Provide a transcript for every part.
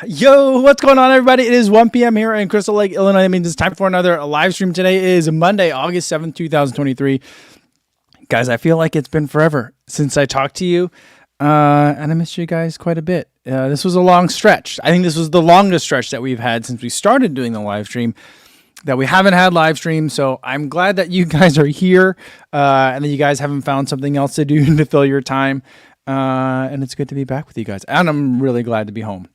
Yo, what's going on, everybody? It is 1 p.m. here in Crystal Lake, Illinois. That means it's time for another live stream. Today is Monday, August 7th, 2023. Guys, I feel like it's been forever since I talked to you, and I missed you guys quite a bit. This was a long stretch. I think this was the longest stretch that we've had since we started doing the live stream, that we haven't had live stream. So I'm glad that you guys are here, and that you guys haven't found something else to do to fill your time. And it's good to be back with you guys. And I'm really glad to be home.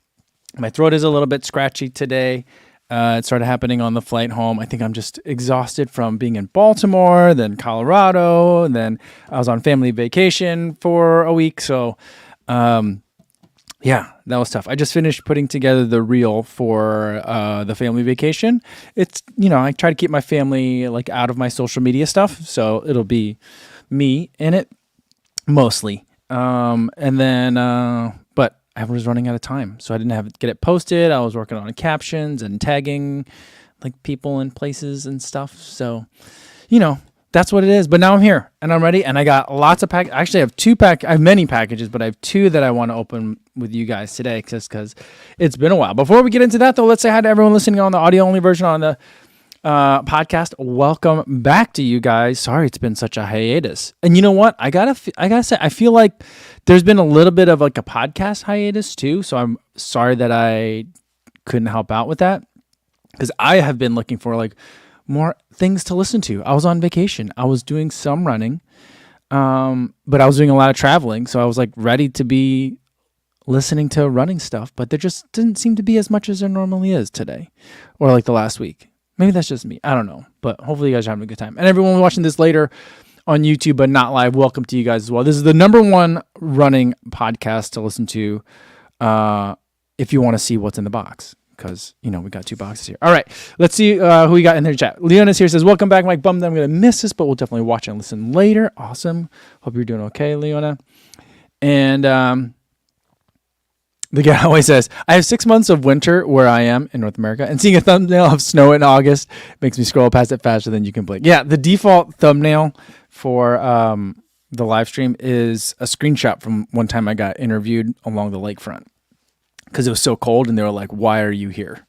My throat is a little bit scratchy today. It started happening on the flight home. I think I'm just exhausted from being in Baltimore, then Colorado, and then I was on family vacation for a week. So, yeah, that was tough. I just finished putting together the reel for the family vacation. It's, I try to keep my family like out of my social media stuff. So it'll be me in it mostly. But I was running out of time, so I didn't have to get it posted. I was working on captions and tagging like people and places and stuff. So, that's what it is. But now I'm here and I'm ready, and I got lots of I actually have I have many packages, but I have two that I want to open with you guys today, just because it's been a while. Before we get into that, though, let's say hi to everyone listening on the audio only version on the podcast. Welcome back to you guys. Sorry it's been such a hiatus. And you know what? I gotta say, I feel like there's been a little bit of like a podcast hiatus too. So I'm sorry that I couldn't help out with that, because I have been looking for like more things to listen to. I was on vacation. I was doing some running, but I was doing a lot of traveling. So I was like ready to be listening to running stuff, but there just didn't seem to be as much as there normally is today or like the last week. Maybe that's just me. I don't know. But hopefully you guys are having a good time. And everyone watching this later on YouTube but not live, welcome to you guys as well. This is the #1 running podcast to listen to if you want to see what's in the box. Because, we got 2 boxes here. All right. Let's see who we got in their chat. Leona's here, says, welcome back, Mike. Bummed that I'm going to miss this, but we'll definitely watch and listen later. Awesome. Hope you're doing okay, Leona. And the guy always says, I have 6 months of winter where I am in North America, and seeing a thumbnail of snow in August makes me scroll past it faster than you can blink. Yeah, the default thumbnail for the live stream is a screenshot from one time I got interviewed along the lakefront, because it was so cold, and they were like, why are you here?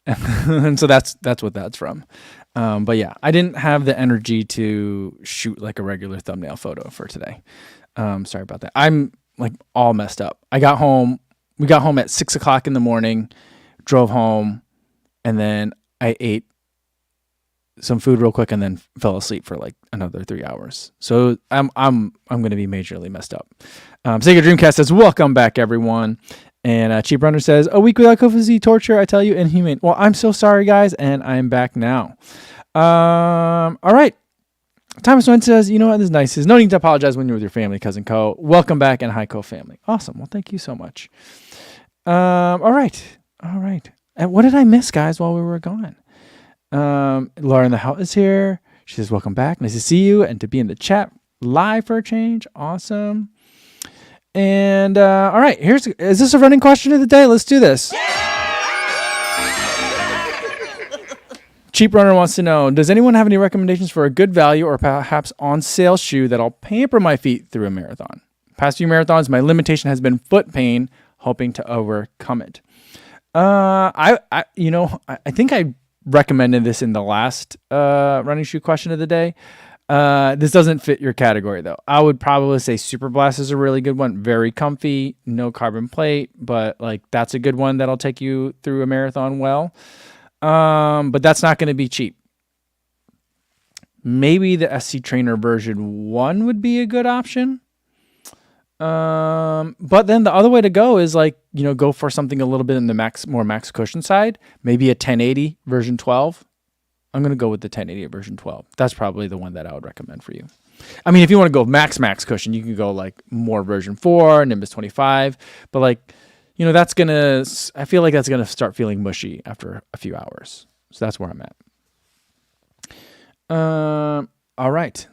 And so that's what that's from. But yeah, I didn't have the energy to shoot like a regular thumbnail photo for today. Sorry about that. I'm like all messed up. We got home at 6 o'clock in the morning, drove home, and then I ate some food real quick and then fell asleep for like another 3 hours. So I'm going to be majorly messed up. Sega Dreamcast says, welcome back, everyone. And Cheap Runner says, a week without COVID torture, I tell you, inhumane. Well, I'm so sorry, guys, and I'm back now. All right. Thomas Wentz says, you know what, this is nice. There's no need to apologize when you're with your family, Cousin Co. Welcome back, and hi, Co family. Awesome. Well, thank you so much. All right. And what did I miss, guys, while we were gone? Laura in the house is here. She says, welcome back. Nice to see you and to be in the chat live for a change. Awesome. And all right, is this a running question of the day? Let's do this. Cheap Runner wants to know, does anyone have any recommendations for a good value or perhaps on sale shoe that'll pamper my feet through a marathon? Past few marathons, my limitation has been foot pain, hoping to overcome it. I think I recommended this in the last running shoe question of the day. This doesn't fit your category, though. I would probably say Super Blast is a really good one. Very comfy, no carbon plate, but like that's a good one that'll take you through a marathon well. But that's not going to be cheap. Maybe the SC Trainer version 1 would be a good option. But then the other way to go is like, go for something a little bit in the more max cushion side. Maybe a 1080 version 12. I'm going to go with the 1080 version 12. That's probably the one that I would recommend for you. I mean, if you want to go max cushion, you can go like more version 4, Nimbus 25. But like, I feel like that's going to start feeling mushy after a few hours. So that's where I'm at. All right.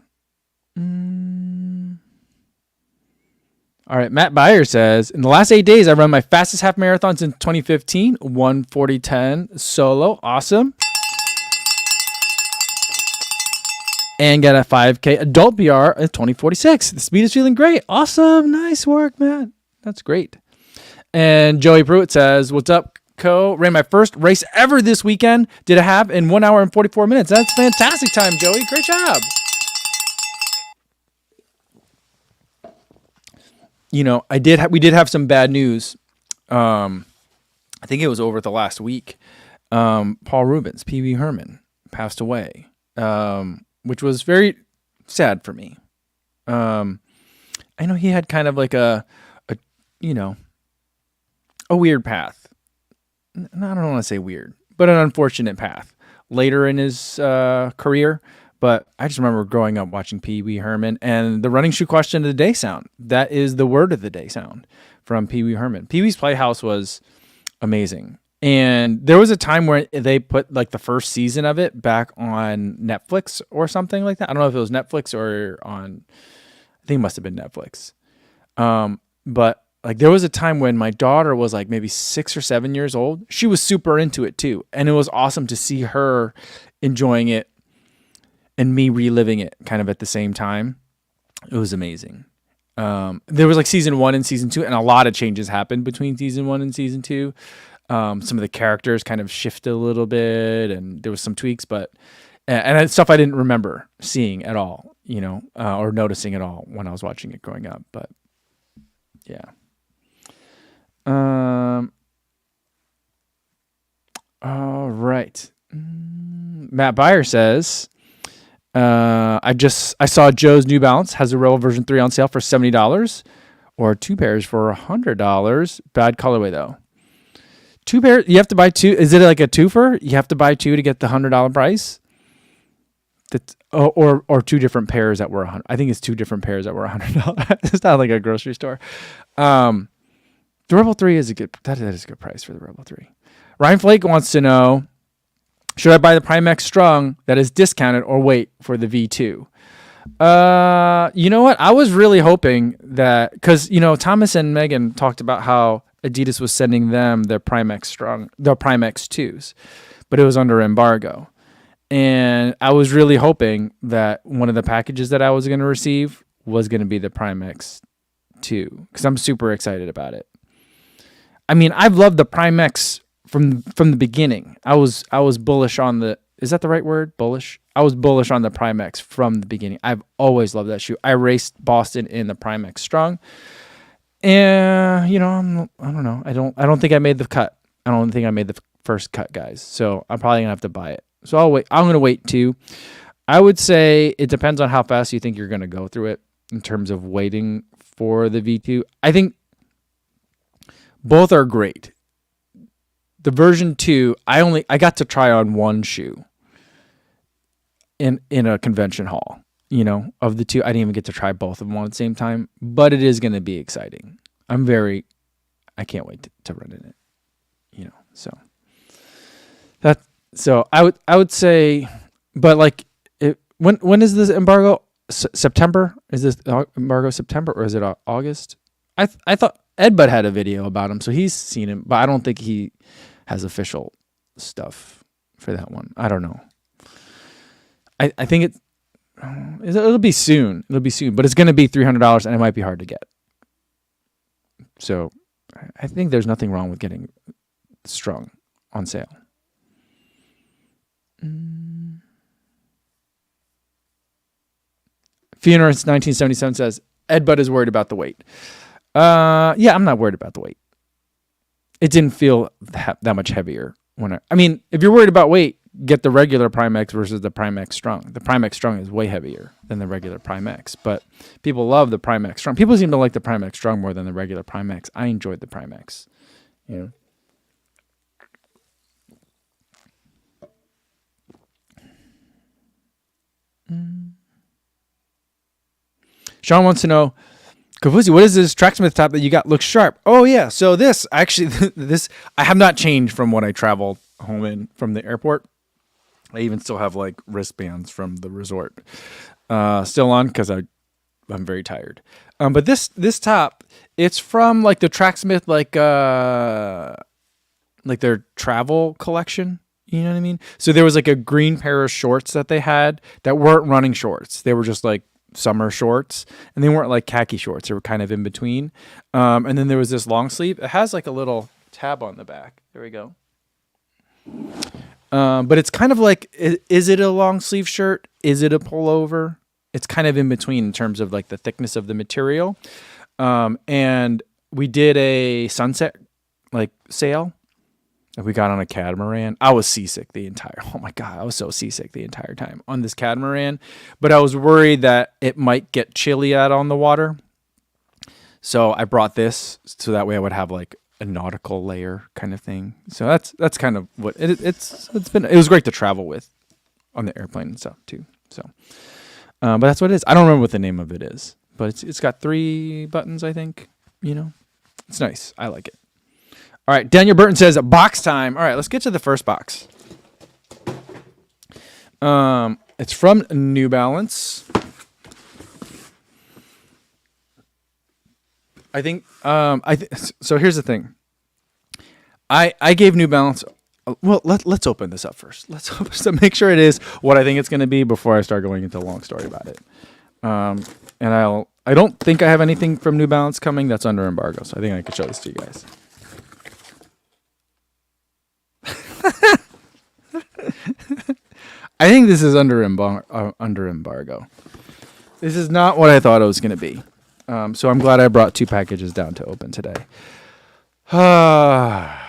All right. Matt Byer says, in the last 8 days, I run my fastest half marathon since 2015, 1:40:10 solo. Awesome. And got a 5K adult BR at 20:46. The speed is feeling great. Awesome. Nice work, Matt. That's great. And Joey Pruitt says, "What's up, Co? Ran my first race ever this weekend. Did a half in 1 hour and 44 minutes. That's fantastic time, Joey. Great job." You know, we did have some bad news. I think it was over the last week. Paul Reubens, Pee Wee Herman, passed away, which was very sad for me. I know he had kind of like a weird path. I don't want to say weird, but an unfortunate path later in his career. But I just remember growing up watching Pee Wee Herman and the running shoe question of the day sound. That is the word of the day sound from Pee Wee Herman. Pee Wee's Playhouse was amazing. And there was a time where they put like the first season of it back on Netflix or something like that. I don't know if it was Netflix or on, I think it must have been Netflix. But like there was a time when my daughter was like maybe 6 or 7 years old. She was super into it too. And it was awesome to see her enjoying it and me reliving it kind of at the same time. It was amazing. There was like season 1 and season 2, and a lot of changes happened between season 1 and season 2. Some of the characters kind of shifted a little bit, and there was some tweaks, but and stuff I didn't remember seeing at all, or noticing at all when I was watching it growing up. But yeah. All right. Matt Byer says, I saw Joe's New Balance has a Roll version 3 on sale for $70 or 2 pairs for $100. Bad colorway though. 2 pairs, you have to buy 2. Is it like a twofer? You have to buy 2 to get the $100 price? That's or 2 different pairs that were $100. I think it's 2 different pairs that were $100. It's not like a grocery store. The Rebel 3 is a good price for the Rebel 3. Ryan Flake wants to know, should I buy the Primex Strung that is discounted or wait for the V2? You know what? I was really hoping that, because, Thomas and Megan talked about how Adidas was sending them their Primex 2s, but it was under embargo. And I was really hoping that one of the packages that I was going to receive was going to be the Primex 2, because I'm super excited about it. I mean, I've loved the Primex from the beginning. I was bullish on the, is that the right word? Bullish? I was bullish on the Primex from the beginning. I've always loved that shoe. I raced Boston in the Primex Strung. And, I don't know. I don't think I made the cut. I don't think I made the first cut, guys. So I'm probably going to have to buy it. So I'll wait. I'm going to wait too. I would say it depends on how fast you think you're going to go through it in terms of waiting for the V2. I think both are great. The version 2, I got to try on one shoe in a convention hall. Of the 2, I didn't even get to try both of them at the same time, but it is going to be exciting. I can't wait to run in it, so I would say, but like, when is this embargo? September? Is this embargo September or is it August? I thought Ed Bud had a video about him, so he's seen him, but I don't think he has official stuff for that one. I don't know. I think it'll be soon. It'll be soon, but it's going to be $300 and it might be hard to get. So I think there's nothing wrong with getting Strung on sale. Funerus 1977 says, Ed Bud is worried about the weight. Yeah, I'm not worried about the weight. It didn't feel that much heavier I mean, if you're worried about weight, get the regular Primex versus the Primex Strung. The Primex Strung is way heavier than the regular Primex, but people love the Primex Strung. People seem to like the Primex Strung more than the regular Primex. I enjoyed the Primex. Sean wants to know, Kavusi, what is this Tracksmith top that you got? Looks sharp. Oh yeah. So this I have not changed from when I traveled home in from the airport. I even still have like wristbands from the resort still on because I'm very tired. But this top, it's from like the Tracksmith like their travel collection. You know what I mean? So there was like a green pair of shorts that they had that weren't running shorts. They were just like summer shorts, and they weren't like khaki shorts. They were kind of in between. And then there was this long sleeve. It has like a little tab on the back. There we go. But it's kind of like, is it a long sleeve shirt? Is it a pullover? It's kind of in between in terms of like the thickness of the material. And we did a sunset like sale. We got on a catamaran. I was seasick oh my God, I was so seasick the entire time on this catamaran. But I was worried that it might get chilly out on the water. So I brought this so that way I would have like a nautical layer kind of thing. So that's kind of what it was great to travel with on the airplane and stuff too. So, but that's what it is. I don't remember what the name of it is, but it's got 3 buttons, I think, it's nice. I like it. All right. Daniel Burton says box time. All right, let's get to the first box. It's from New Balance. I think, so here's the thing. I gave New Balance, well, let's open this up first. Let's open this up, make sure it is what I think it's going to be before I start going into a long story about it. And I don't think I have anything from New Balance coming that's under embargo, so I think I could show this to you guys. I think this is under embargo. This is not what I thought it was going to be. So I'm glad I brought 2 packages down to open today. I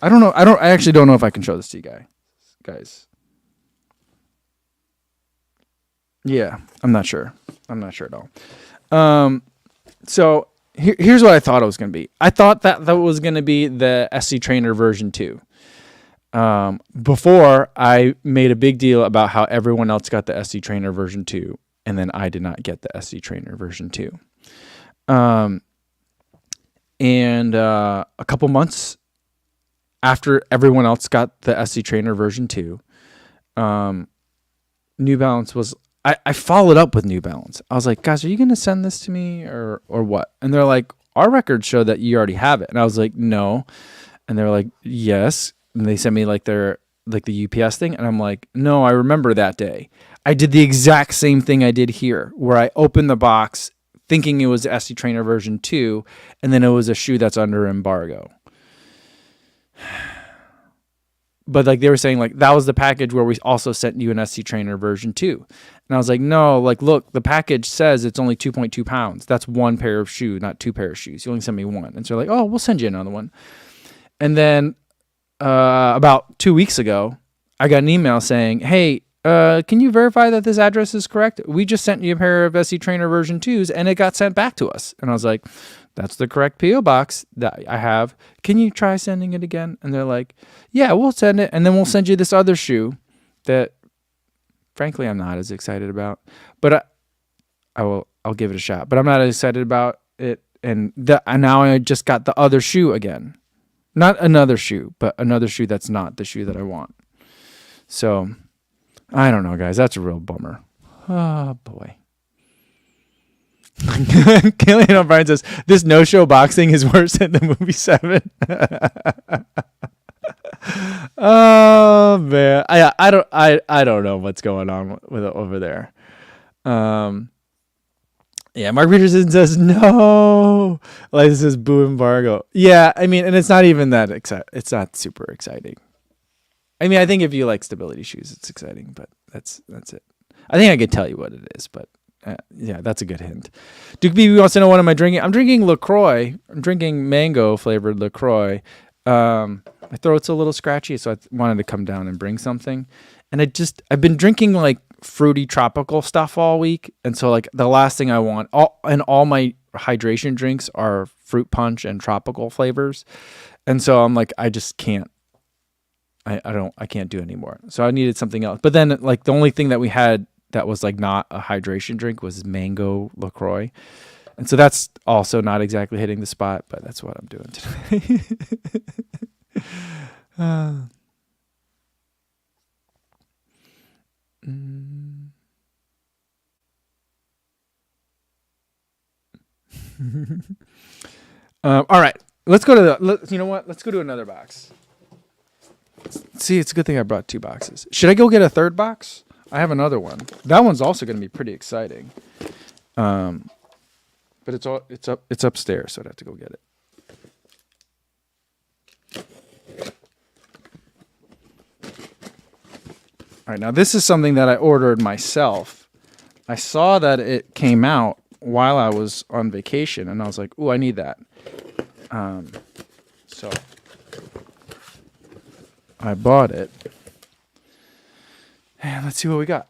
don't know. I actually don't know if I can show this to you guys. Yeah, I'm not sure. I'm not sure at all. So here's what I thought it was going to be. I thought that was going to be the SC Trainer version 2. Before I made a big deal about how everyone else got the SC Trainer version 2, and then I did not get the SC Trainer version 2. And a couple months after everyone else got the SC Trainer version 2, New Balance was... I followed up with New Balance. I was like, guys, are you going to send this to me or what? And they're like, our records show that you already have it. And I was like, no. And they're like, yes. And they sent me like the UPS thing. And I'm like, no, I remember that day. I did the exact same thing I did here, where I opened the box thinking it was SC Trainer version 2, and then it was a shoe that's under embargo. But like they were saying, like that was the package where we also sent you an SC Trainer version 2. And I was like, no, like, look, the package says it's only 2.2 pounds. That's 1 pair of shoe, not 2 pair of shoes. You only sent me 1. And so they're like, oh, we'll send you another one. And then about 2 weeks ago, I got an email saying, hey, can you verify that this address is correct? We just sent you a pair of SC Trainer version 2s and it got sent back to us. And I was like, that's the correct P.O. box that I have. Can you try sending it again? And they're like, yeah, we'll send it. And then we'll send you this other shoe that, frankly, I'm not as excited about. But I'll give it a shot. But I'm not as excited about it. And now I just got the other shoe again. Not another shoe, but another shoe that's not the shoe that I want. So, I don't know, guys. That's a real bummer. Oh, boy. Killian O'Brien says, this no-show boxing is worse than the movie 7. Oh, man. I don't know what's going on with it over there. Yeah, Mark Peterson says, no. Like, this is boo embargo. Yeah, I mean, and it's not even that exciting. It's not super exciting. I mean, I think if you like stability shoes, it's exciting, but that's it. I think I could tell you what it is, but yeah, that's a good hint. Duke BB wants to know, what am I drinking? I'm drinking LaCroix. I'm drinking mango flavored LaCroix. My throat's a little scratchy, so I wanted to come down and bring something. And I've been drinking like fruity tropical stuff all week. And so like the last thing I want, all my hydration drinks are fruit punch and tropical flavors. And so I'm like, I just can't. I can't do anymore. So I needed something else. But then like the only thing that we had that was like not a hydration drink was mango LaCroix. And so that's also not exactly hitting the spot, but that's what I'm doing today. All right, let's go to you know what? Let's go to another box. See, it's a good thing I brought 2 boxes. Should I go get a third box? I have another one. That one's also going to be pretty exciting. But it's upstairs, so I'd have to go get it. All right, now this is something that I ordered myself. I saw that it came out while I was on vacation, and I was like, "Ooh, I need that." So I bought it, and let's see what we got.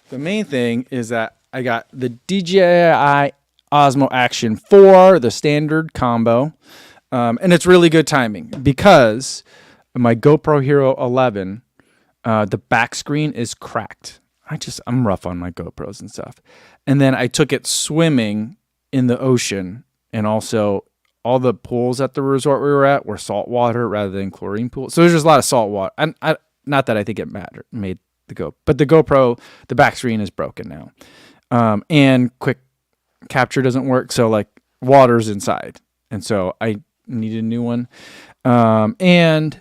The main thing is that I got the DJI Osmo Action 4, the standard combo. And it's really good timing because my GoPro Hero 11, the back screen is cracked. I'm rough on my GoPros and stuff. And then I took it swimming in the ocean, and also all the pools at the resort we were at were salt water rather than chlorine pools. So there's just a lot of salt water. And not that I think it made the GoPro, but the GoPro, the back screen is broken now. And quick capture doesn't work. So like water's inside. And so I needed a new one. And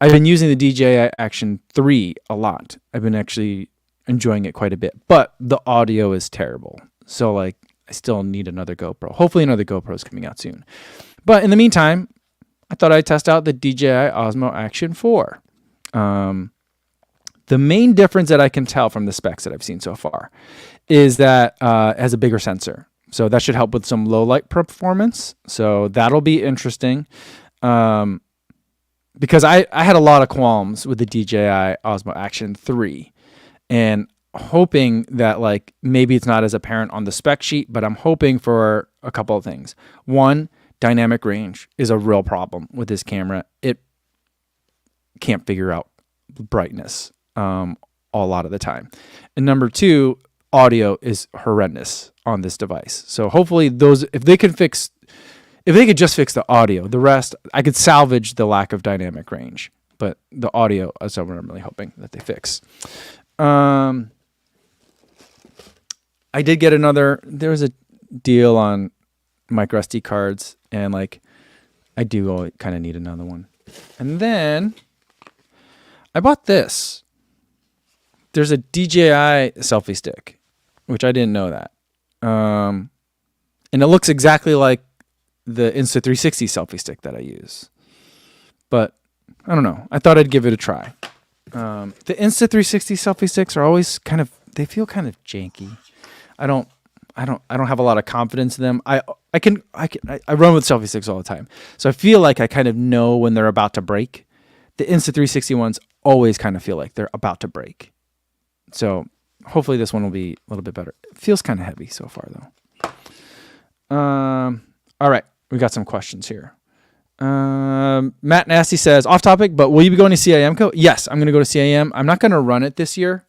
I've been using the DJI Action 3 a lot. I've been actually enjoying it quite a bit, but the audio is terrible. So like I still need another GoPro. Hopefully another GoPro is coming out soon. But in the meantime, I thought I'd test out the DJI Osmo Action 4. The main difference that I can tell from the specs that I've seen so far is that it has a bigger sensor. So that should help with some low light performance. So that'll be interesting. Because I had a lot of qualms with the DJI Osmo Action 3, and hoping that like maybe it's not as apparent on the spec sheet, but I'm hoping for a couple of things. One, dynamic range is a real problem with this camera. It can't figure out brightness a lot of the time. And number two, audio is horrendous on this device. So hopefully if they could just fix the audio, the rest, I could salvage the lack of dynamic range. But the audio is what I'm really hoping that they fix. I did get there was a deal on micro SD cards, and like I do kind of need another one. And then I bought this. There's a DJI selfie stick, which I didn't know that. And it looks exactly like the Insta360 selfie stick that I use. But I don't know. I thought I'd give it a try. The Insta360 selfie sticks are always they feel kind of janky. I don't have a lot of confidence in them. I run with selfie sticks all the time. So I feel like I kind of know when they're about to break. The Insta360 ones always kind of feel like they're about to break. So hopefully this one will be a little bit better. It feels kind of heavy so far though. All right. We got some questions here. Matt Nasty says, off topic, but will you be going to CIMCO? Yes, I'm going to go to CIM. I'm not going to run it this year.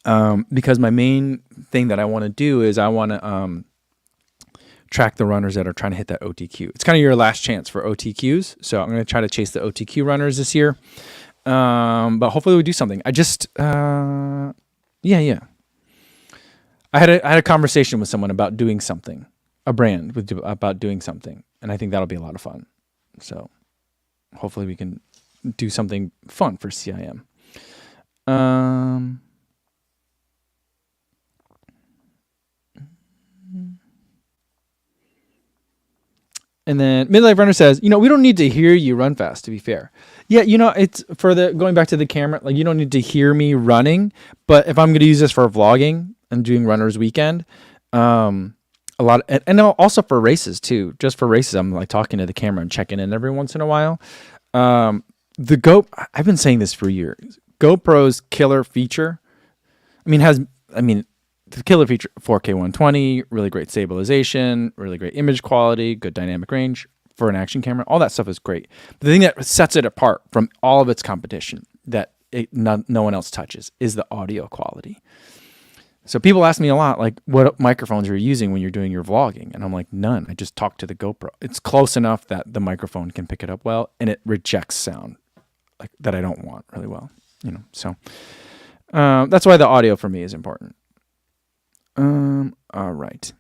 Because my main thing that I want to do is I want to track the runners that are trying to hit that OTQ. It's kind of your last chance for OTQs. So I'm going to try to chase the OTQ runners this year. But hopefully we do something. I just, yeah. I had a conversation with someone about doing something, a brand about doing something. And I think that'll be a lot of fun. So hopefully we can do something fun for CIM. And then Midlife Runner says, we don't need to hear you run fast, to be fair. Yeah, it's for going back to the camera, like you don't need to hear me running, but if I'm going to use this for vlogging and doing runner's weekend, a lot, and also for races too, just for races, I'm like talking to the camera and checking in every once in a while. I've been saying this for years. GoPro's killer feature, the killer feature, 4K 120, really great stabilization, really great image quality, good dynamic range for an action camera. All that stuff is great. But the thing that sets it apart from all of its competition that no one else touches is the audio quality. So people ask me a lot, like, what microphones are you using when you're doing your vlogging? And I'm like, none. I just talk to the GoPro. It's close enough that the microphone can pick it up well, and it rejects sound like that I don't want really well. So that's why the audio for me is important. All right.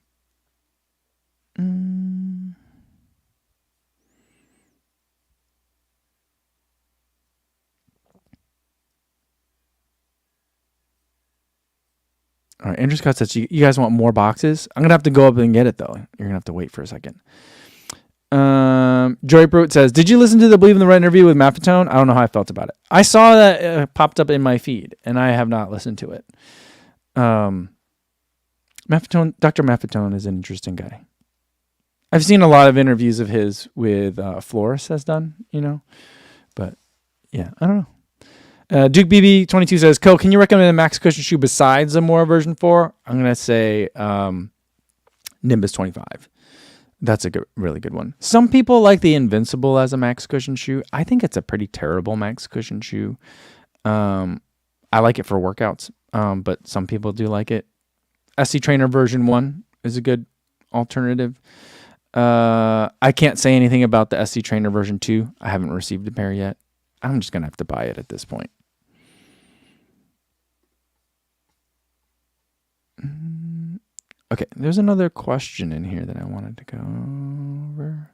All right, Andrew Scott says, you guys want more boxes? I'm going to have to go up and get it, though. You're going to have to wait for a second. Joy Brute says, did you listen to the Believe in the Right interview with Maffetone? I don't know how I felt about it. I saw that it popped up in my feed, and I have not listened to it. Dr. Maffetone is an interesting guy. I've seen a lot of interviews of his with Flores has done, but yeah, I don't know. Duke BB22 says, Co, can you recommend a max cushion shoe besides the Mora version 4? I'm going to say Nimbus 25. That's a really good one. Some people like the Invincible as a max cushion shoe. I think it's a pretty terrible max cushion shoe. I like it for workouts, but some people do like it. SC Trainer version 1 is a good alternative. I can't say anything about the SC Trainer version 2. I haven't received a pair yet. I'm just going to have to buy it at this point. Okay, there's another question in here that I wanted to go over.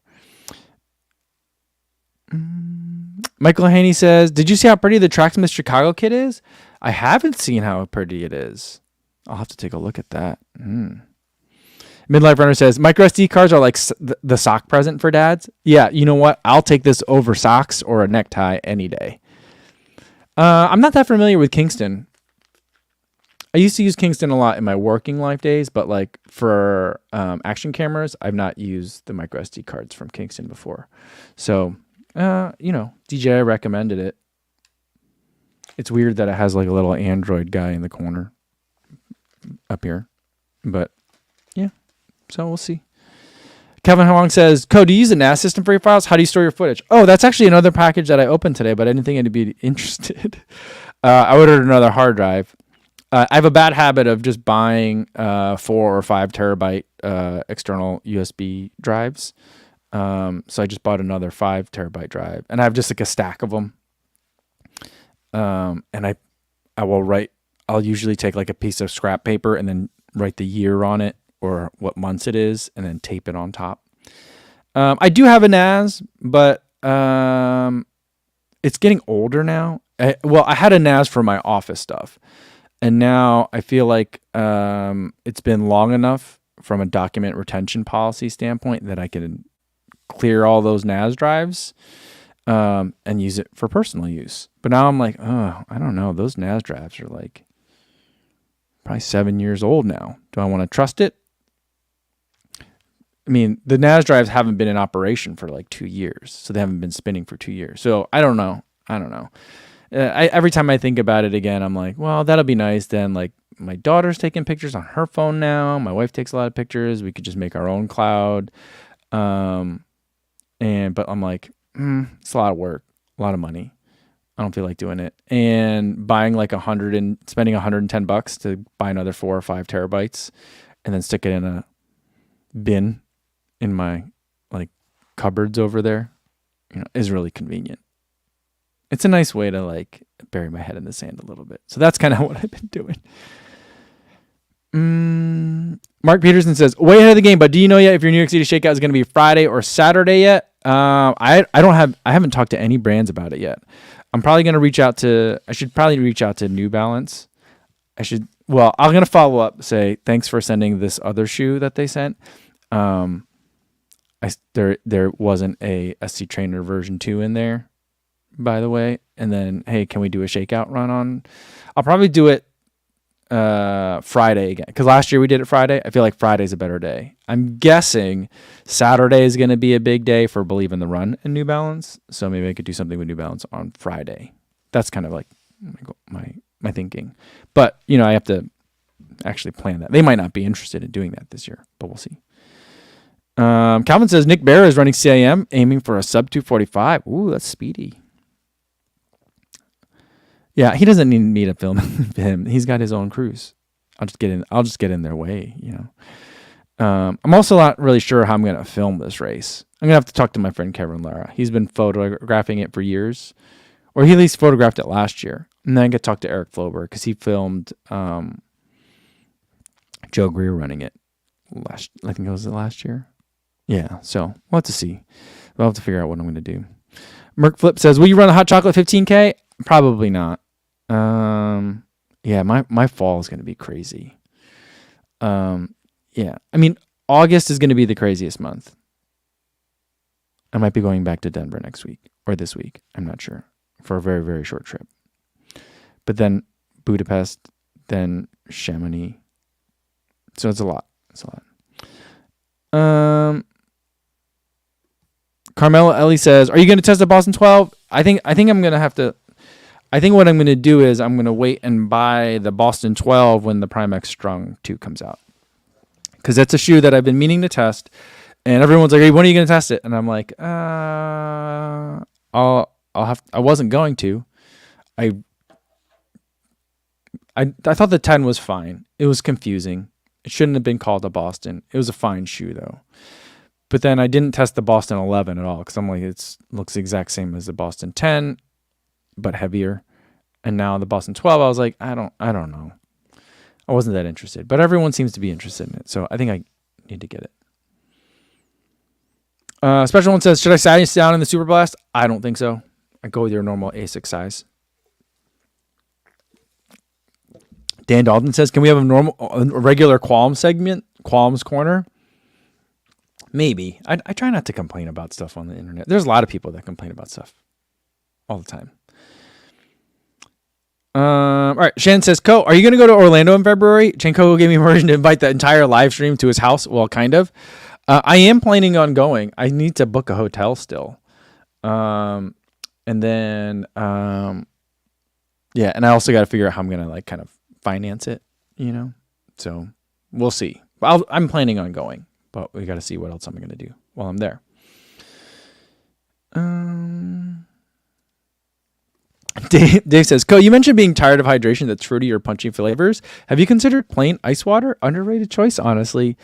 Michael Haney says, did you see how pretty the Tracksmith Chicago kit is? I haven't seen how pretty it is. I'll have to take a look at that. Midlife Runner says, micro SD cards are like the sock present for dads. Yeah, you know what? I'll take this over socks or a necktie any day. I'm not that familiar with Kingston. I used to use Kingston a lot in my working life days, but like for action cameras, I've not used the micro SD cards from Kingston before. So, DJI recommended it. It's weird that it has like a little Android guy in the corner up here, but yeah, so we'll see. Kevin Hong says, Co, do you use a NAS system for your files? How do you store your footage? Oh, that's actually another package that I opened today, but I didn't think I'd be interested. I ordered another hard drive. I have a bad habit of just buying 4 or 5 terabyte external USB drives. So I just bought another 5 terabyte drive, and I have just like a stack of them. And I'll usually take like a piece of scrap paper and then write the year on it or what months it is, and then tape it on top. I do have a NAS, but it's getting older now. I had a NAS for my office stuff. And now I feel like it's been long enough from a document retention policy standpoint that I can clear all those NAS drives and use it for personal use. But now I'm like, oh, I don't know. Those NAS drives are like probably 7 years old now. Do I want to trust it? I mean, the NAS drives haven't been in operation for like 2 years. So they haven't been spinning for 2 years. So I don't know. Every time I think about it again, I'm like, well, that'll be nice. Then like my daughter's taking pictures on her phone now. My wife takes a lot of pictures. We could just make our own cloud. But I'm like, it's a lot of work, a lot of money. I don't feel like doing it. And buying like spending $110 to buy another 4 or 5 terabytes and then stick it in a bin in my like cupboards over there, is really convenient. It's a nice way to like bury my head in the sand a little bit. So that's kind of what I've been doing. Mark Peterson says, way ahead of the game, but do you know yet if your New York City Shakeout is going to be Friday or Saturday yet? I haven't talked to any brands about it yet. I'm probably going to I should probably reach out to New Balance. I'm going to follow up, say, thanks for sending this other shoe that they sent. There wasn't a SC Trainer version 2 in there, by the way. And then, hey, can we do a shakeout run on? I'll probably do it Friday again, because last year we did it Friday. I feel like Friday's a better day. I'm guessing Saturday is going to be a big day for Believe in the Run and New Balance. So maybe I could do something with New Balance on Friday. That's kind of like my thinking. But, I have to actually plan that. They might not be interested in doing that this year, but we'll see. Calvin says Nick Barra is running CIM, aiming for a sub 245. Ooh, that's speedy. Yeah, he doesn't need me to film him. He's got his own cruise. I'll just get in their way, I'm also not really sure how I'm going to film this race. I'm going to have to talk to my friend Kevin Lara. He's been photographing it for years, or he at least photographed it last year. And then I get to talk to Eric Flober because he filmed Joe Greer running it I think it was last year. Yeah, so we'll have to see. We'll have to figure out what I'm going to do. Merc Flip says, will you run a hot chocolate 15K? Probably not. Yeah, my fall is going to be crazy. Yeah. I mean, August is going to be the craziest month. I might be going back to Denver next week or this week. I'm not sure, for a very, very short trip. But then Budapest, then Chamonix. So it's a lot. It's a lot. Carmela Ellie says, "Are you going to test the Boston 12?" I think I'm going to have to. I think what I'm going to do is I'm going to wait and buy the Boston 12 when the Primex Strung 2 comes out, because that's a shoe that I've been meaning to test, and everyone's like, "Hey, when are you going to test it?" And I'm like, I'll have. I wasn't going to. I thought the 10 was fine. It was confusing. It shouldn't have been called a Boston. It was a fine shoe though. But then I didn't test the Boston 11 at all, because I'm like, it looks the exact same as the Boston 10, but heavier. And now the Boston 12, I was like, I don't know. I wasn't that interested, but everyone seems to be interested in it, so I think I need to get it. Special One says, should I size down in the Super Blast? I don't think so. I go with your normal A6 size. Dan Dalton says, can we have a regular Qualms segment? Qualms Corner? Maybe. I try not to complain about stuff on the internet. There's a lot of people that complain about stuff all the time. All right. Shannon says, "Co, are you going to go to Orlando in February?" Chanko gave me permission to invite the entire live stream to his house. Well, kind of. I am planning on going. I need to book a hotel still. And then, yeah. And I also got to figure out how I'm going to kind of finance it, so we'll see. I'm planning on going, but we got to see what else I'm going to do while I'm there. Dave says, "Co, you mentioned being tired of hydration that's fruity or punchy flavors. Have you considered plain ice water? Underrated choice, honestly."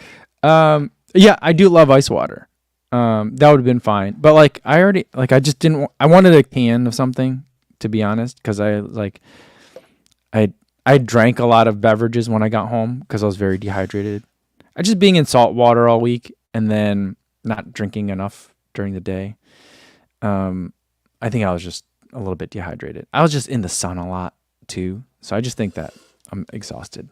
Yeah, I do love ice water. That would have been fine, but I just didn't. I wanted a can of something, to be honest, because I drank a lot of beverages when I got home because I was very dehydrated. I just being in salt water all week and then not drinking enough during the day. I think I was just a little bit dehydrated. I was just in the sun a lot too. So I just think that I'm exhausted.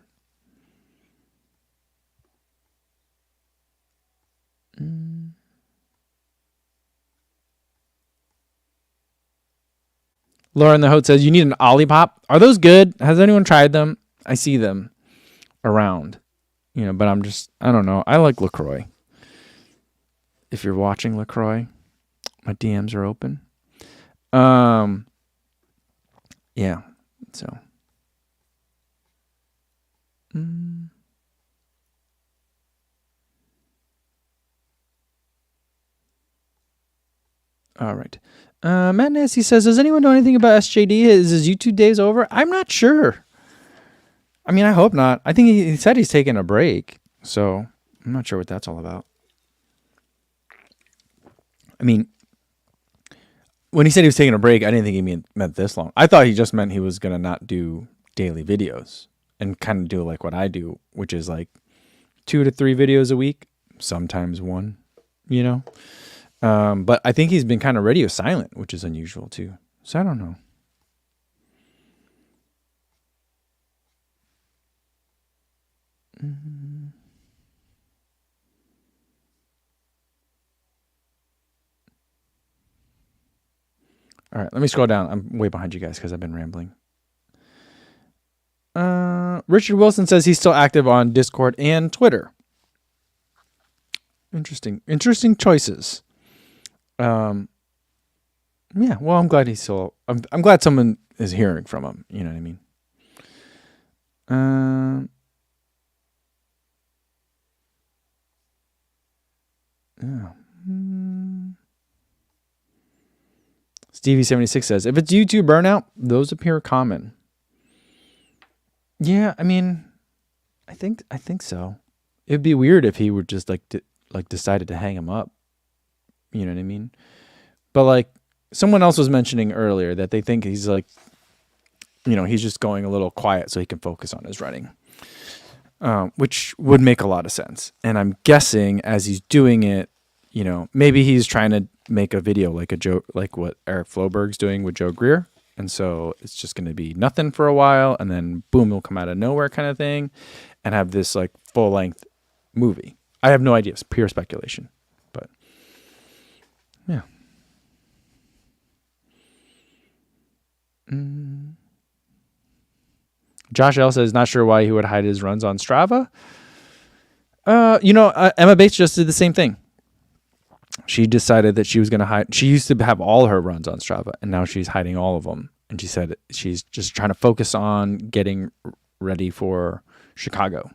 Lauren the Hote says, you need an Olipop. Are those good? Has anyone tried them? I see them around, but I don't know. I like LaCroix. If you're watching LaCroix, my DMs are open. Yeah, so. All right. Matt Nasty says, does anyone know anything about SJD? Is his YouTube days over? I'm not sure. I mean, I hope not. I think he said he's taking a break, so I'm not sure what that's all about. I mean, when he said he was taking a break, I didn't think he meant this long. I thought he just meant he was going to not do daily videos and kind of do like what I do, which is like 2 to 3 videos a week, sometimes 1, But I think he's been kind of radio silent, which is unusual too. So I don't know. All right, let me scroll down. I'm way behind you guys because I've been rambling. Richard Wilson says he's still active on Discord and Twitter. Interesting choices. Yeah, well, I'm glad he's still. I'm glad someone is hearing from him. You know what I mean? Yeah. Stevie76 says, if it's YouTube burnout, those appear common. Yeah, I mean, I think so. It'd be weird if he were just decided to hang him up. You know what I mean? But someone else was mentioning earlier that they think he's he's just going a little quiet so he can focus on his running, which would make a lot of sense. And I'm guessing as he's doing it, maybe he's trying to make a video like what Eric Floberg's doing with Joe Greer And so it's just going to be nothing for a while, and then boom, it'll come out of nowhere kind of thing, and have this like full length movie. I have no idea. It's pure speculation, but yeah. Josh L says not sure why he would hide his runs on Strava. Emma Bates just did the same thing. She decided that she was going to hide. She used to have all her runs on Strava, and now she's hiding all of them. And she said she's just trying to focus on getting ready for Chicago.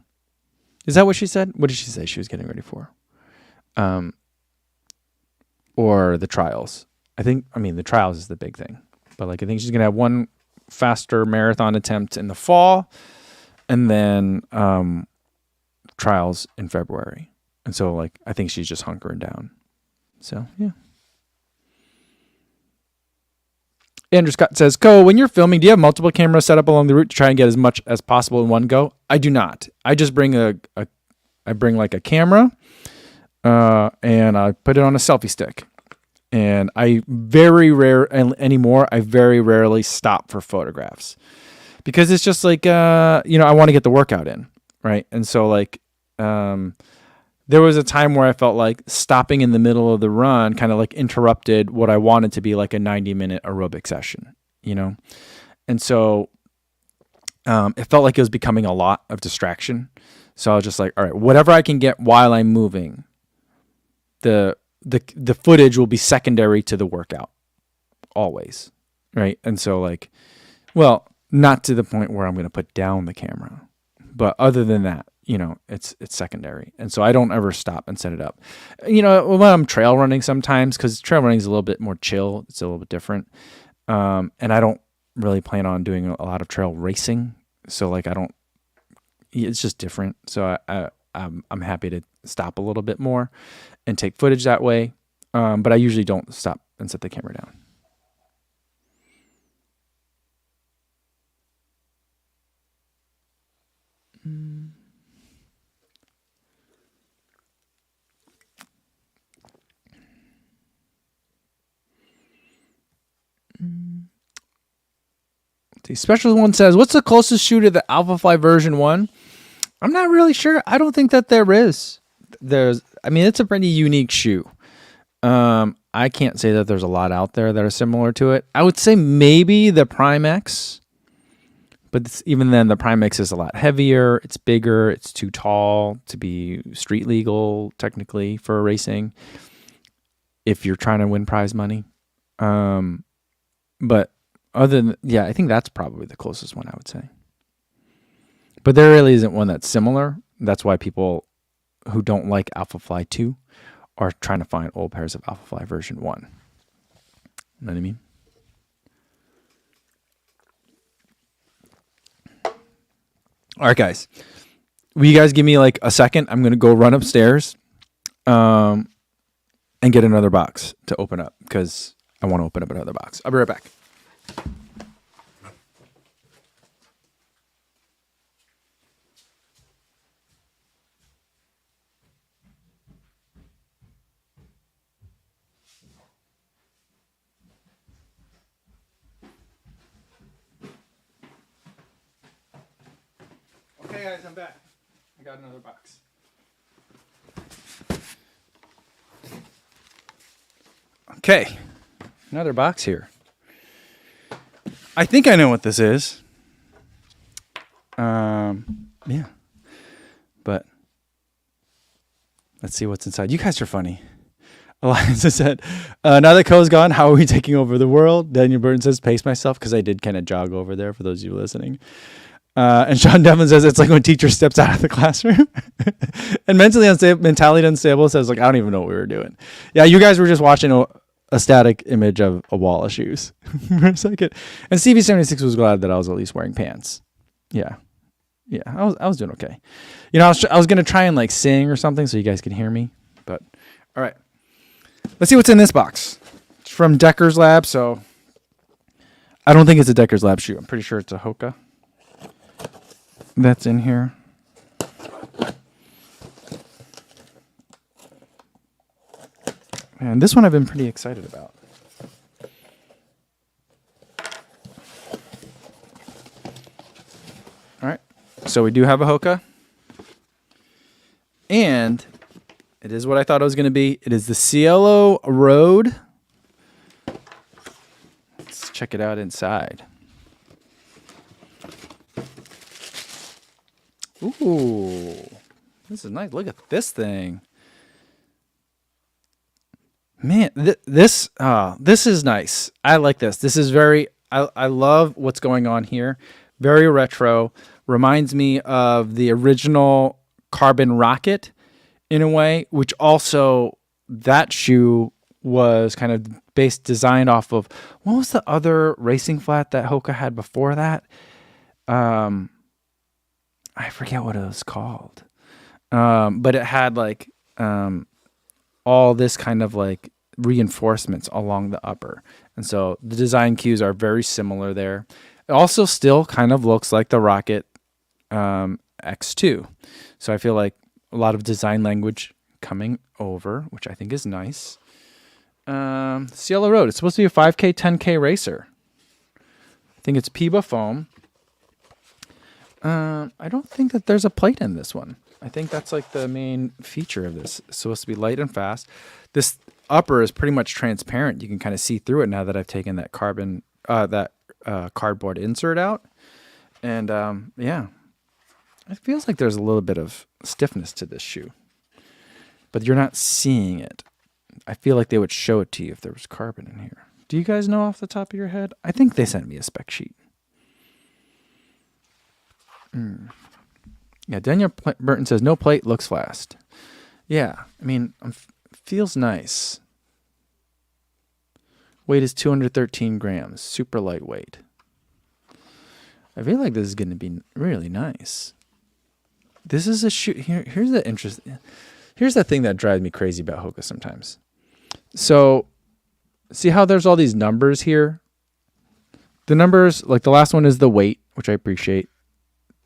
Is that what she said? What did she say she was getting ready for? Or the trials. The trials is the big thing. But I think she's going to have one faster marathon attempt in the fall, and then trials in February. And so I think she's just hunkering down. So, yeah. Andrew Scott says, when you're filming, do you have multiple cameras set up along the route to try and get as much as possible in one go? I do not. I just bring a camera, and I put it on a selfie stick. And I very rarely stop for photographs, because it's just I want to get the workout in, right? And so there was a time where I felt like stopping in the middle of the run kind of interrupted what I wanted to be a 90-minute aerobic session, And so it felt like it was becoming a lot of distraction. So I was just all right, whatever I can get while I'm moving, the footage will be secondary to the workout always, right? And so not to the point where I'm going to put down the camera, but other than that, it's secondary. And so I don't ever stop and set it up. When I'm trail running sometimes, because trail running is a little bit more chill. It's a little bit different. And I don't really plan on doing a lot of trail racing. So it's just different. So I'm happy to stop a little bit more and take footage that way. But I usually don't stop and set the camera down. The special one says, what's the closest shoe to the Alphafly version 1? I'm not really sure. I don't think that there is. It's a pretty unique shoe. I can't say that there's a lot out there that are similar to it. I would say maybe the Prime X, but even then the Prime X is a lot heavier. It's bigger. It's too tall to be street legal technically for racing, if you're trying to win prize money. But other than, I think that's probably the closest one I would say. But there really isn't one that's similar. That's why people who don't like Alphafly 2 are trying to find old pairs of Alphafly version 1. You know what I mean? All right, guys. Will you guys give me a second? I'm going to go run upstairs and get another box to open up, because I want to open up another box. I'll be right back. Okay, guys, I'm back. I got another box. Okay, another box here. I think I know what this is. Yeah. But let's see what's inside. You guys are funny. Eliza said, now that Co's gone, how are we taking over the world? Daniel Burton says, pace myself, because I did kind of jog over there for those of you listening. And Sean Devlin says, it's like when teacher steps out of the classroom. And mentality unstable says, I don't even know what we were doing. Yeah, you guys were just watching a static image of a wall of shoes for a second. And CV76 was glad that I was at least wearing pants. Yeah. Yeah, I was doing okay. I was going to try and sing or something so you guys could hear me. But, all right. Let's see what's in this box. It's from Decker's Lab, so I don't think it's a Decker's Lab shoe. I'm pretty sure it's a Hoka that's in here. And this one I've been pretty excited about. So we do have a Hoka. And it is what I thought it was going to be. It is the Cielo Road. Let's check it out inside. Ooh, this is nice. Look at this thing. Man, this is nice. I like this. This is very, I love what's going on here. Very retro. Reminds me of the original Carbon Rocket in a way, which also that shoe was kind of designed off of, what was the other racing flat that Hoka had before that? I forget what it was called. But it had like all this kind of like reinforcements along the upper. And so the design cues are very similar there. It also still kind of looks like the Rocket X2. So I feel like a lot of design language coming over, which I think is nice. Cielo Road. It's supposed to be a 5K, 10K racer. I think it's Piba foam. I don't think that there's a plate in this one. I think that's like the main feature of this. It's supposed to be light and fast. This upper is pretty much transparent. You can kind of see through it now that I've taken that cardboard insert out. And yeah, it feels like there's a little bit of stiffness to this shoe, but you're not seeing it. I feel like they would show it to you if there was carbon in here. Do you guys know off the top of your head? I think they sent me a spec sheet. Yeah, Daniel Burton says, no plate, looks fast. Yeah, I mean, feels nice. Weight is 213 grams, super lightweight. I feel like this is going to be really nice. This is a shoe. Here's the thing that drives me crazy about Hoka sometimes. So, see how there's all these numbers here? The numbers, like the last one is the weight, which I appreciate.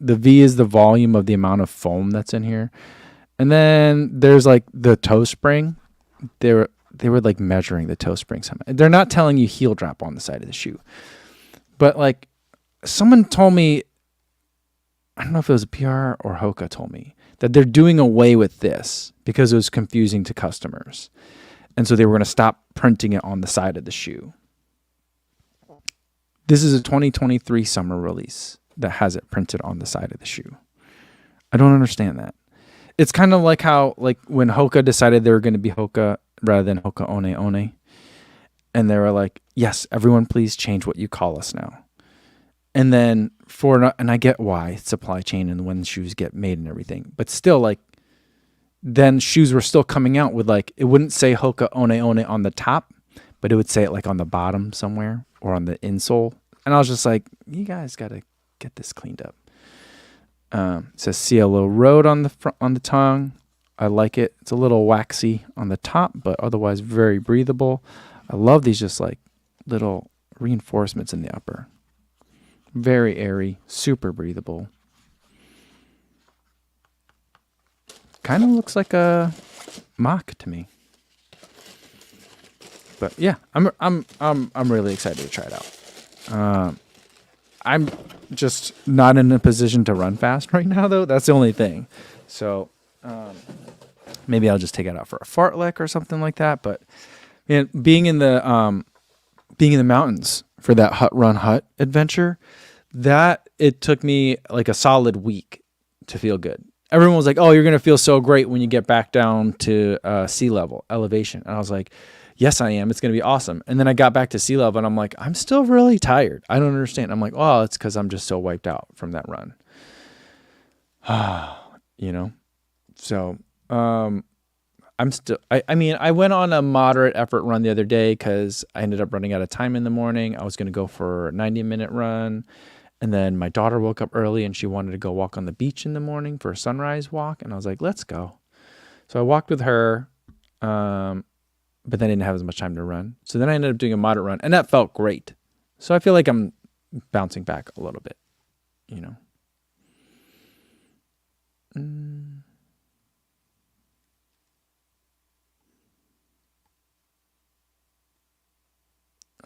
The V is the volume of the amount of foam that's in here. And then there's like the toe spring. They were like measuring the toe spring somehow. They're not telling you heel drop on the side of the shoe. But like someone told me, I don't know if it was a PR or Hoka told me, that they're doing away with this because it was confusing to customers. And so they were going to stop printing it on the side of the shoe. This is a 2023 summer release that has it printed on the side of the shoe. I don't understand that. It's kind of like how, like when Hoka decided they were going to be Hoka rather than Hoka One One. And they were like, yes, everyone please change what you call us now. And then and I get why, supply chain and when shoes get made and everything. But still, like, then shoes were still coming out with like, it wouldn't say Hoka One One on the top, but it would say it like on the bottom somewhere or on the insole. And I was just like, you guys got to get this cleaned up. It says Cielo Road on the front, on the tongue. I like it. It's a little waxy on the top, but otherwise very breathable. I love these just like little reinforcements in the upper. Very airy, super breathable. Kind of looks like a mock to me. But yeah, I'm really excited to try it out. I'm just not in a position to run fast right now, though. That's the only thing. So maybe I'll just take it out for a fartlek or something like that. But man, being in the mountains for that hut adventure, that it took me like a solid week to feel good. Everyone was like, "Oh, you're gonna feel so great when you get back down to sea level elevation," and I was like, yes, I am. It's going to be awesome. And then I got back to sea level and I'm like, I'm still really tired. I don't understand. I'm like, oh, it's because I'm just so wiped out from that run. You know? So, I'm still, I mean, I went on a moderate effort run the other day because I ended up running out of time in the morning. I was going to go for a 90-minute run. And then my daughter woke up early and she wanted to go walk on the beach in the morning for a sunrise walk. And I was like, let's go. So I walked with her. But then I didn't have as much time to run. So then I ended up doing a moderate run, and that felt great. So I feel like I'm bouncing back a little bit, you know.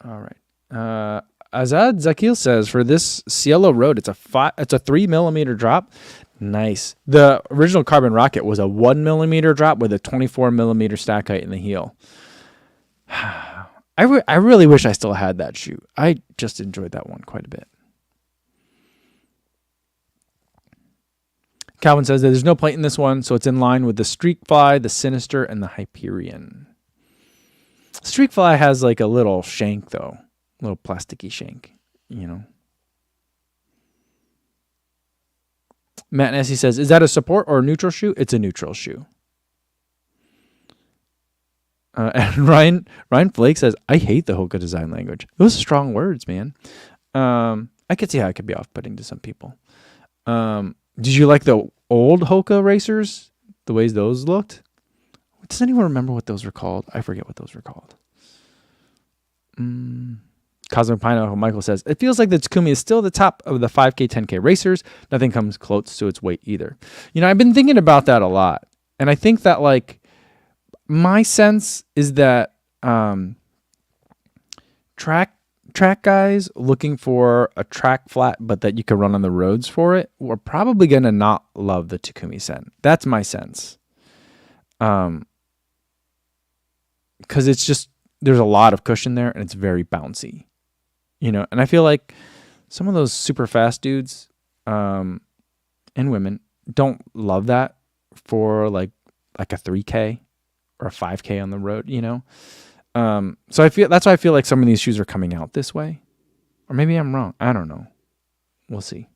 All right. Azad Zakil says for this Cielo Road, it's a 3mm drop. Nice. The original Carbon Rocket was a 1mm drop with a 24mm stack height in the heel. I really wish I still had that shoe. I just enjoyed that one quite a bit. Calvin says that there's no plate in this one, so it's in line with the Streakfly, the Sinister, and the Hyperion. Streakfly has like a little shank, though. A little plasticky shank, you know. Matt Nessie says, is that a support or a neutral shoe? It's a neutral shoe. And Ryan Flake says, I hate the Hoka design language. Those are strong words, man. I could see how it could be off-putting to some people. Did you like the old Hoka racers? The ways those looked? Does anyone remember what those were called? I forget what those were called. Cosmic Pineapple Michael says, it feels like the Takumi is still the top of the 5K, 10K racers. Nothing comes close to its weight either. You know, I've been thinking about that a lot. And I think that, like, my sense is that track guys looking for a track flat, but that you can run on the roads for it, we're probably going to not love the Takumi Sen. That's my sense. Because it's just, there's a lot of cushion there and it's very bouncy, you know. And I feel like some of those super fast dudes and women don't love that for like a 3K or a 5K on the road, you know. So that's why I feel like some of these shoes are coming out this way, or maybe I'm wrong. I don't know. We'll see.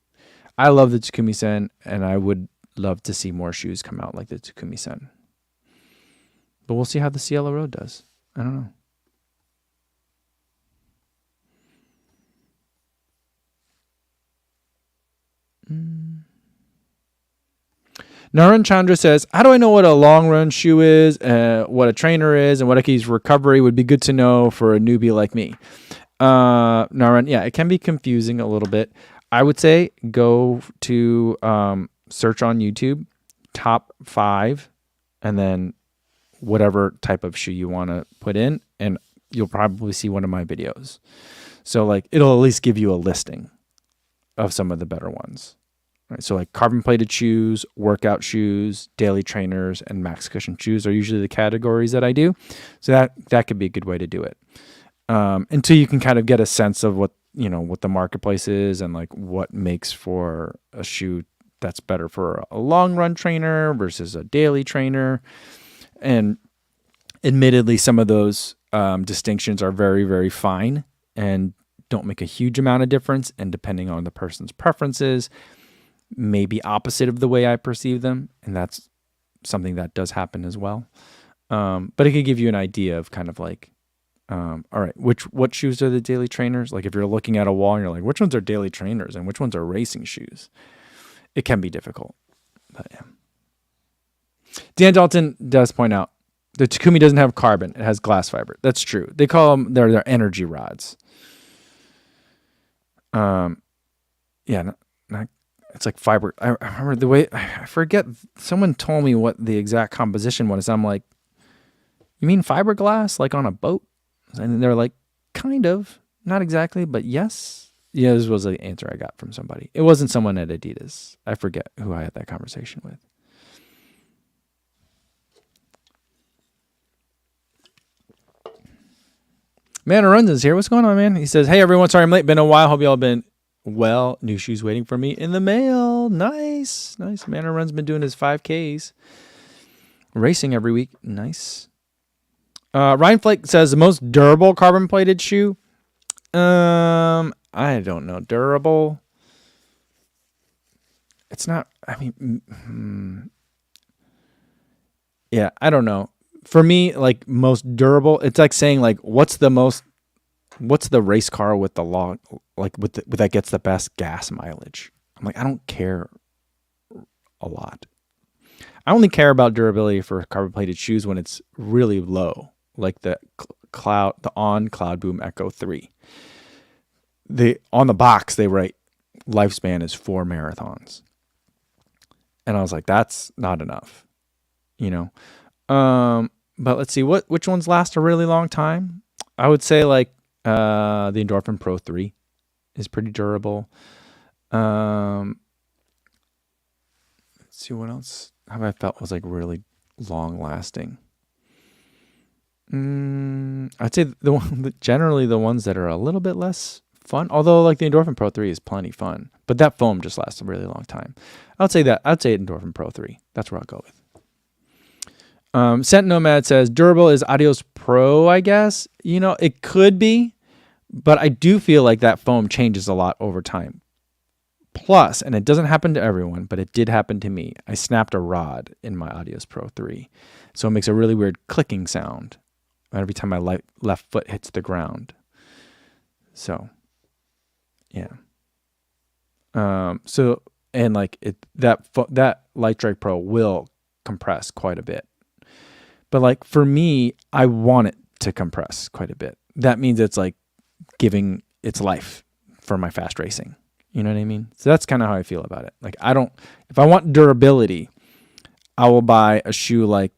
I love the Takumi Sen, and I would love to see more shoes come out like the Takumi Sen. But we'll see how the Cielo Road does. I don't know. Naran Chandra says, how do I know what a long run shoe is, what a trainer is, and what a key's recovery would be good to know for a newbie like me? Naran, yeah, it can be confusing a little bit. I would say go to search on YouTube, top 5, and then whatever type of shoe you want to put in, and you'll probably see one of my videos. So like it'll at least give you a listing of some of the better ones. Right, so like carbon plated shoes, workout shoes, daily trainers, and max cushion shoes are usually the categories that I do. So that could be a good way to do it. Until you can kind of get a sense of what the marketplace is and like what makes for a shoe that's better for a long run trainer versus a daily trainer. And admittedly, some of those distinctions are very, very fine and don't make a huge amount of difference. And depending on the person's preferences, maybe opposite of the way I perceive them. And that's something that does happen as well. But it could give you an idea of kind of like, all right, what shoes are the daily trainers? Like if you're looking at a wall and you're like, which ones are daily trainers and which ones are racing shoes? It can be difficult. But yeah. Dan Dalton does point out the Takumi doesn't have carbon. It has glass fiber. That's true. They call them, they're energy rods. Yeah, not it's like fiber. I remember the way, I forget, someone told me what the exact composition was. I'm like, you mean fiberglass, like on a boat? And they're like, kind of, not exactly, but yes. Yeah, this was the answer I got from somebody. It wasn't someone at Adidas. I forget who I had that conversation with. Man Aruns is here. What's going on, man? He says, hey, everyone. Sorry I'm late. Been a while. Hope you all been well. New shoes waiting for me in the mail. Nice. Man Aruns been doing his 5Ks. Racing every week. Nice. Ryan Flake says, the most durable carbon-plated shoe? I don't know. Durable? It's not, I mean, yeah, I don't know. For me, like most durable, it's like saying like, what's the race car with the long, like that gets the best gas mileage? I'm like, I don't care a lot. I only care about durability for carbon plated shoes when it's really low, like the On Cloud Boom Echo 3. On the box, they write lifespan is 4 marathons. And I was like, that's not enough, you know? But let's see which ones last a really long time. I would say like, the Endorphin Pro 3 is pretty durable. Let's see what else have I felt was like really long lasting. I'd say generally the ones that are a little bit less fun, although like the Endorphin Pro 3 is plenty fun, but that foam just lasts a really long time. I'd say Endorphin Pro 3. That's where I'll go with. Scent Nomad says durable is Adios Pro, I guess. It could be, but I do feel like that foam changes a lot over time. Plus, and it doesn't happen to everyone, but it did happen to me, I snapped a rod in my Adios Pro 3. So it makes a really weird clicking sound every time my left foot hits the ground. So, yeah. And like that Light Strike Pro will compress quite a bit. But like for me, I want it to compress quite a bit. That means it's like giving its life for my fast racing. You know what I mean? So that's kind of how I feel about it. Like if I want durability, I will buy a shoe like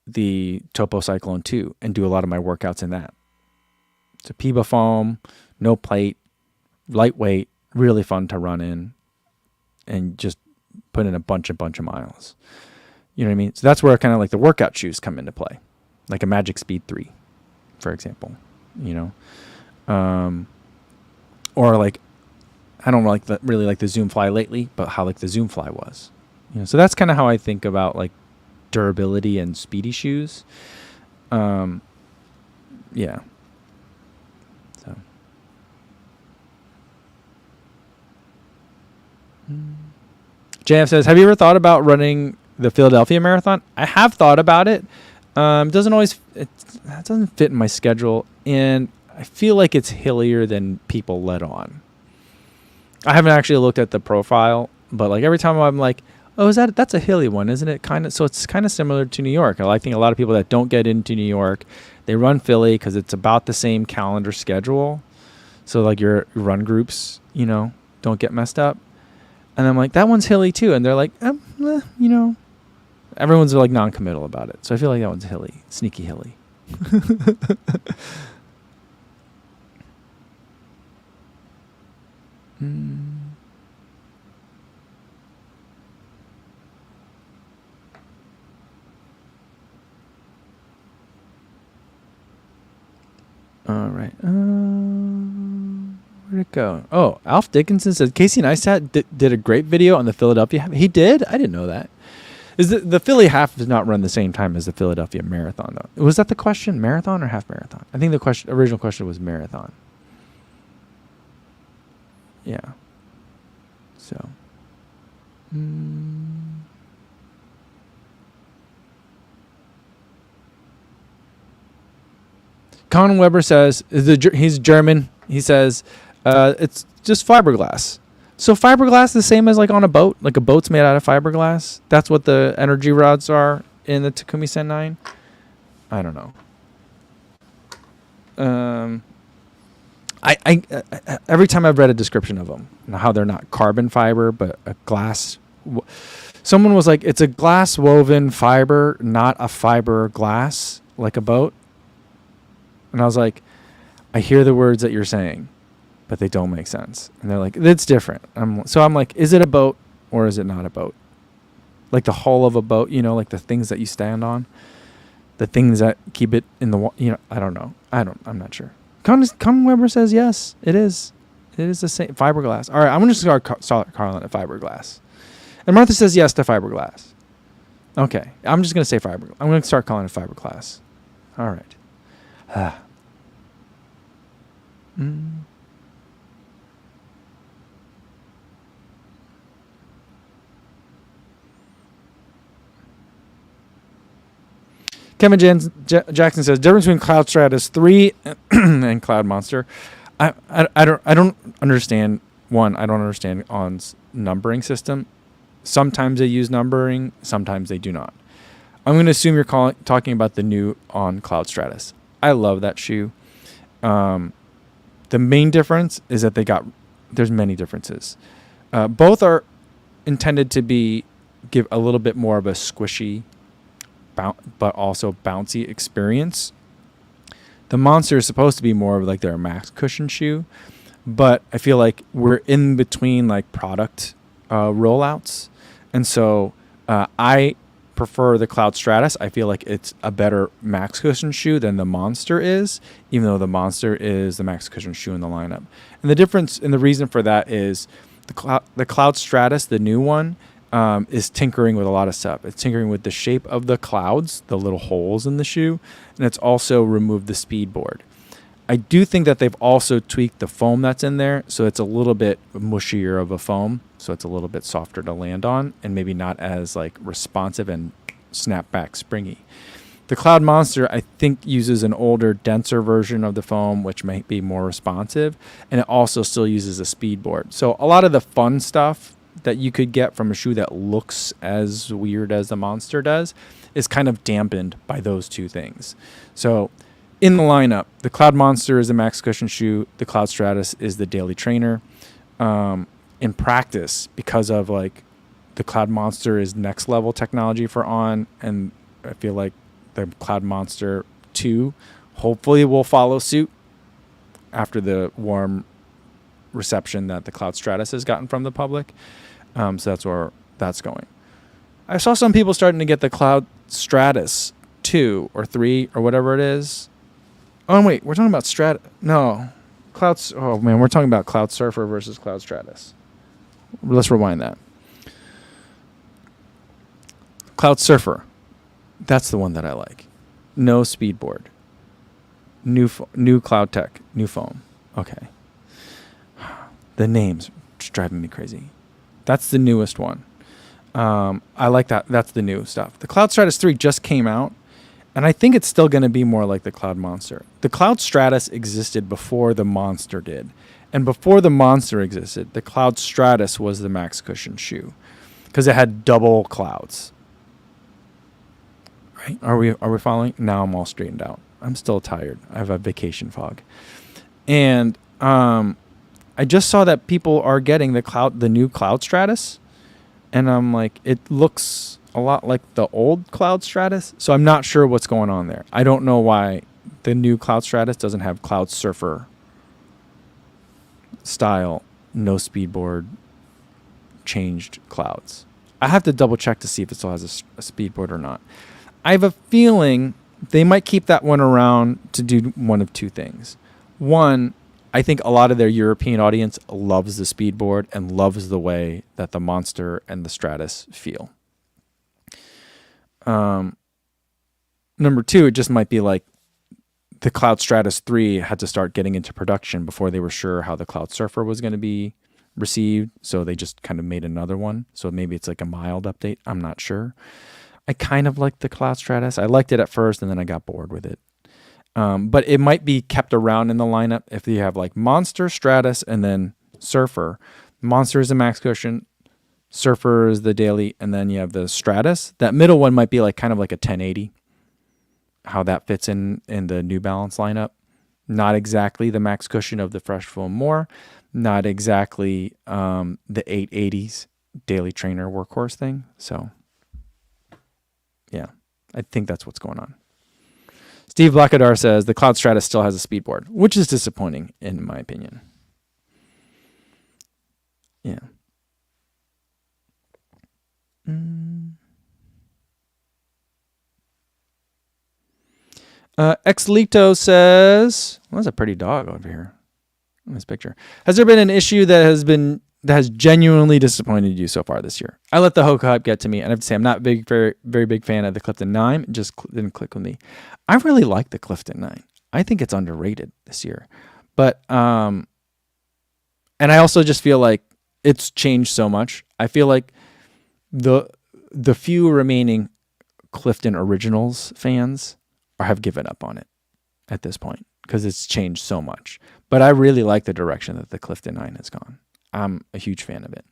the Topo Cyclone 2 and do a lot of my workouts in that. It's a Piba foam, no plate, lightweight, really fun to run in, and just put in a bunch of miles. You know what I mean? So that's where kind of like the workout shoes come into play, like a Magic Speed 3, for example. Or like I don't really like the Zoom Fly lately, but how like the Zoom Fly was. So that's kind of how I think about like durability and speedy shoes. Yeah. So. JF says, have you ever thought about running the Philadelphia Marathon? I have thought about it. It doesn't fit in my schedule, and I feel like it's hillier than people let on. I haven't actually looked at the profile, but like every time I'm like, oh, that's a hilly one, isn't it? So it's kind of similar to New York. I think a lot of people that don't get into New York, they run Philly because it's about the same calendar schedule. So like your run groups, don't get messed up. And I'm like, that one's hilly too. And they're like, everyone's like non-committal about it. So I feel like that one's hilly, sneaky hilly. All right. Where'd it go? Oh, Alf Dickinson says Casey Neistat did a great video on the Philadelphia half. He did? I didn't know that. Is the Philly half does not run the same time as the Philadelphia marathon, though? Was that the question? Marathon or half marathon? I think the original question was marathon. Yeah. So. Colin Weber says, he's German. He says, it's just fiberglass. So fiberglass the same as like on a boat? Like a boat's made out of fiberglass? That's what the energy rods are in the Takumi Sen 9? I don't know. I every time I've read a description of them, how they're not carbon fiber, but a glass. Someone was like, it's a glass woven fiber, not a fiber glass, like a boat. And I was like, I hear the words that you're saying, but they don't make sense. And they're like, it's different. So I'm like, is it a boat or is it not a boat? Like the hull of a boat, like the things that you stand on, the things that keep it in the water, I don't know. I'm not sure. Con Weber says yes, it is. It is the same fiberglass. All right, I'm going to start calling it fiberglass. And Martha says yes to fiberglass. Okay, I'm just going to say fiberglass. I'm going to start calling it fiberglass. All right. Kevin Jackson says difference between Cloud Stratus 3 and Cloud Monster. I don't understand. One, I don't understand ON's numbering system. Sometimes they use numbering, sometimes they do not. I'm going to assume you're talking about the new On Cloud Stratus. I love that shoe. The main difference is that there's many differences. Both are intended to give a little bit more of a squishy, but also bouncy experience. The Monster is supposed to be more of like their max cushion shoe, but I feel like we're in between like product rollouts, and so I prefer the Cloud Stratus. I feel like it's a better max cushion shoe than the Monster is, even though the Monster is the max cushion shoe in the lineup. And the difference and the reason for that is the Cloud Stratus, the new one, is tinkering with a lot of stuff. It's tinkering with the shape of the clouds, the little holes in the shoe, and it's also removed the speed board. I do think that they've also tweaked the foam that's in there, so it's a little bit mushier of a foam, so it's a little bit softer to land on, and maybe not as like responsive and snap back springy. The Cloud Monster, I think, uses an older, denser version of the foam, which might be more responsive, and it also still uses a speed board. So a lot of the fun stuff that you could get from a shoe that looks as weird as the Monster does is kind of dampened by those two things. So in the lineup, the Cloud Monster is the max cushion shoe. The Cloud Stratus is the daily trainer. In practice, because of like the Cloud Monster is next level technology for On, and I feel like the Cloud Monster 2 hopefully will follow suit after the warm reception that the Cloud Stratus has gotten from the public. So that's where that's going. I saw some people starting to get the Cloud Stratus 2 or 3 or whatever it is. Oh, wait, we're talking about Clouds. Oh, man, we're talking about Cloud Surfer versus Cloud Stratus. Let's rewind that. Cloud Surfer. That's the one that I like. No speed board. New Cloud Tech. New foam. Okay. The names just driving me crazy. That's the newest one. I like that. That's the new stuff. The Cloud Stratus 3 just came out, and I think it's still going to be more like the Cloud Monster. The Cloud Stratus existed before the Monster did. And before the Monster existed, the Cloud Stratus was the max cushion shoe because it had double clouds. Right? Are we following? Now I'm all straightened out. I'm still tired. I have a vacation fog. And I just saw that people are getting the new Cloud Stratus, and I'm like, it looks a lot like the old Cloud Stratus. So I'm not sure what's going on there. I don't know why the new Cloud Stratus doesn't have Cloud Surfer style, no speed board, changed clouds. I have to double check to see if it still has a speed board or not. I have a feeling they might keep that one around to do one of two things. One, I think a lot of their European audience loves the speed board and loves the way that the Monster and the Stratus feel. Number two, it just might be like the Cloud Stratus 3 had to start getting into production before they were sure how the Cloud Surfer was going to be received. So they just kind of made another one. So maybe it's like a mild update. I'm not sure. I kind of like the Cloud Stratus. I liked it at first and then I got bored with it. But it might be kept around in the lineup if you have like Monster, Stratus, and then Surfer. Monster is the max cushion. Surfer is the daily. And then you have the Stratus. That middle one might be like kind of like a 1080. How that fits in the New Balance lineup. Not exactly the max cushion of the Fresh Foam More. Not exactly the 880s daily trainer workhorse thing. So, yeah, I think that's what's going on. Steve Blackadar says the Cloud Stratus still has a speed board, which is disappointing in my opinion. Yeah. Exlito says, well, that's a pretty dog over here in this picture. Has there been an issue that has genuinely disappointed you so far this year? I let the Hoka hype get to me, and I have to say I'm not very big fan of the Clifton 9. It just didn't click with me. I really like the Clifton 9. I think it's underrated this year. But and I also just feel like it's changed so much. I feel like the few remaining Clifton Originals fans have given up on it at this point because it's changed so much. But I really like the direction that the Clifton 9 has gone. I'm a huge fan of it.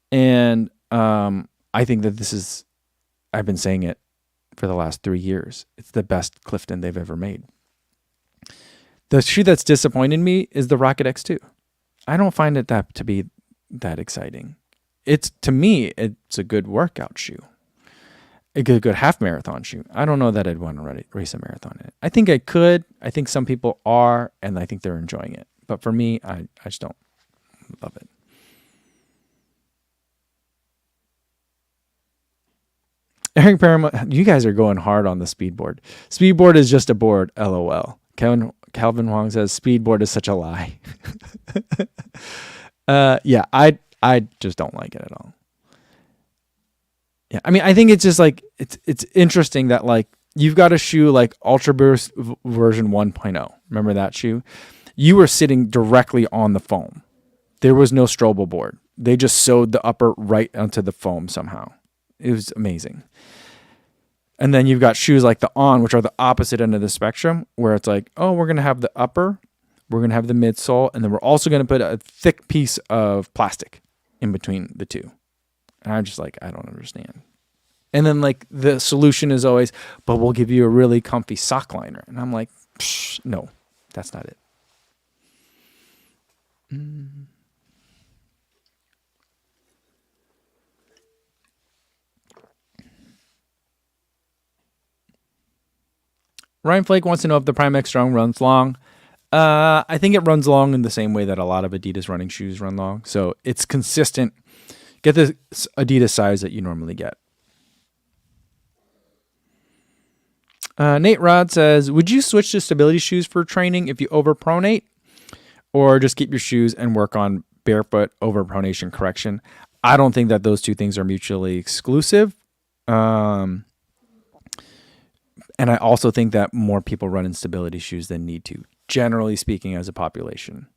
And I think that I've been saying it for the last 3 years. It's the best Clifton they've ever made. The shoe that's disappointed me is the Rocket X2. I don't find it to be that exciting. To me, it's a good workout shoe. A good half marathon shoe. I don't know that I'd want to race a marathon in it. I think I could. I think some people are, and I think they're enjoying it. But for me, I just don't love it. Eric Paramount, you guys are going hard on the speedboard. Speedboard is just a board, LOL. Calvin Huang says speedboard is such a lie. Yeah, I just don't like it at all. Yeah, I mean, I think it's just like it's interesting that like you've got a shoe like Ultra Boost version 1.0. Remember that shoe? You were sitting directly on the foam. There was no strobo board. They just sewed the upper right onto the foam somehow. It was amazing. And then you've got shoes like the On, which are the opposite end of the spectrum, where it's like, oh, we're going to have the upper, we're going to have the midsole, and then we're also going to put a thick piece of plastic in between the two. And I'm just like, I don't understand. And then like the solution is always, but we'll give you a really comfy sock liner. And I'm like, no, that's not it. Ryan Flake wants to know if the Prime X Strong runs long. I think it runs long in the same way that a lot of Adidas running shoes run long. So it's consistent. Get the Adidas size that you normally get. Nate Rod says, would you switch to stability shoes for training if you overpronate? Or just keep your shoes and work on barefoot overpronation correction? I don't think that those two things are mutually exclusive. And I also think that more people run in stability shoes than need to, generally speaking, as a population.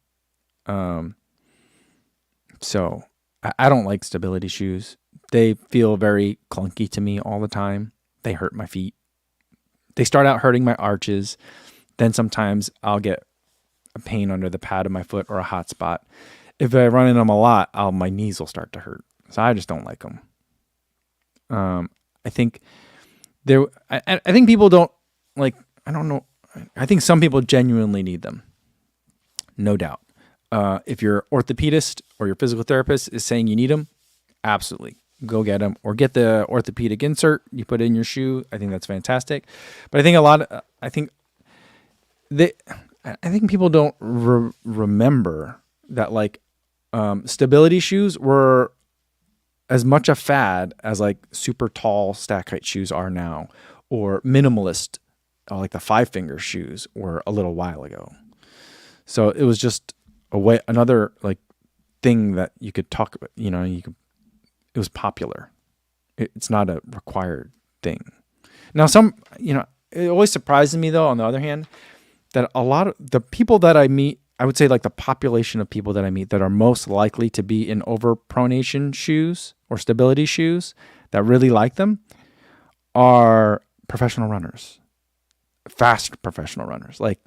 So I don't like stability shoes. They feel very clunky to me all the time. They hurt my feet. They start out hurting my arches. Then sometimes I'll get a pain under the pad of my foot or a hot spot. If I run in them a lot, my knees will start to hurt. So I just don't like them. I think people don't like, I don't know. I think some people genuinely need them. No doubt. If your orthopedist or your physical therapist is saying you need them, absolutely go get them, or get the orthopedic insert you put in your shoe. I think that's fantastic. But I think I think people don't remember that like stability shoes were as much a fad as like super tall stack height shoes are now, or minimalist, like the 5-finger shoes were a little while ago. So it was just another like thing that you could talk about, it was popular. It's not a required thing. Now it always surprises me though, on the other hand, that a lot of the people that I meet, I would say like the population of people that I meet that are most likely to be in overpronation shoes or stability shoes that really like them are professional runners, fast professional runners, like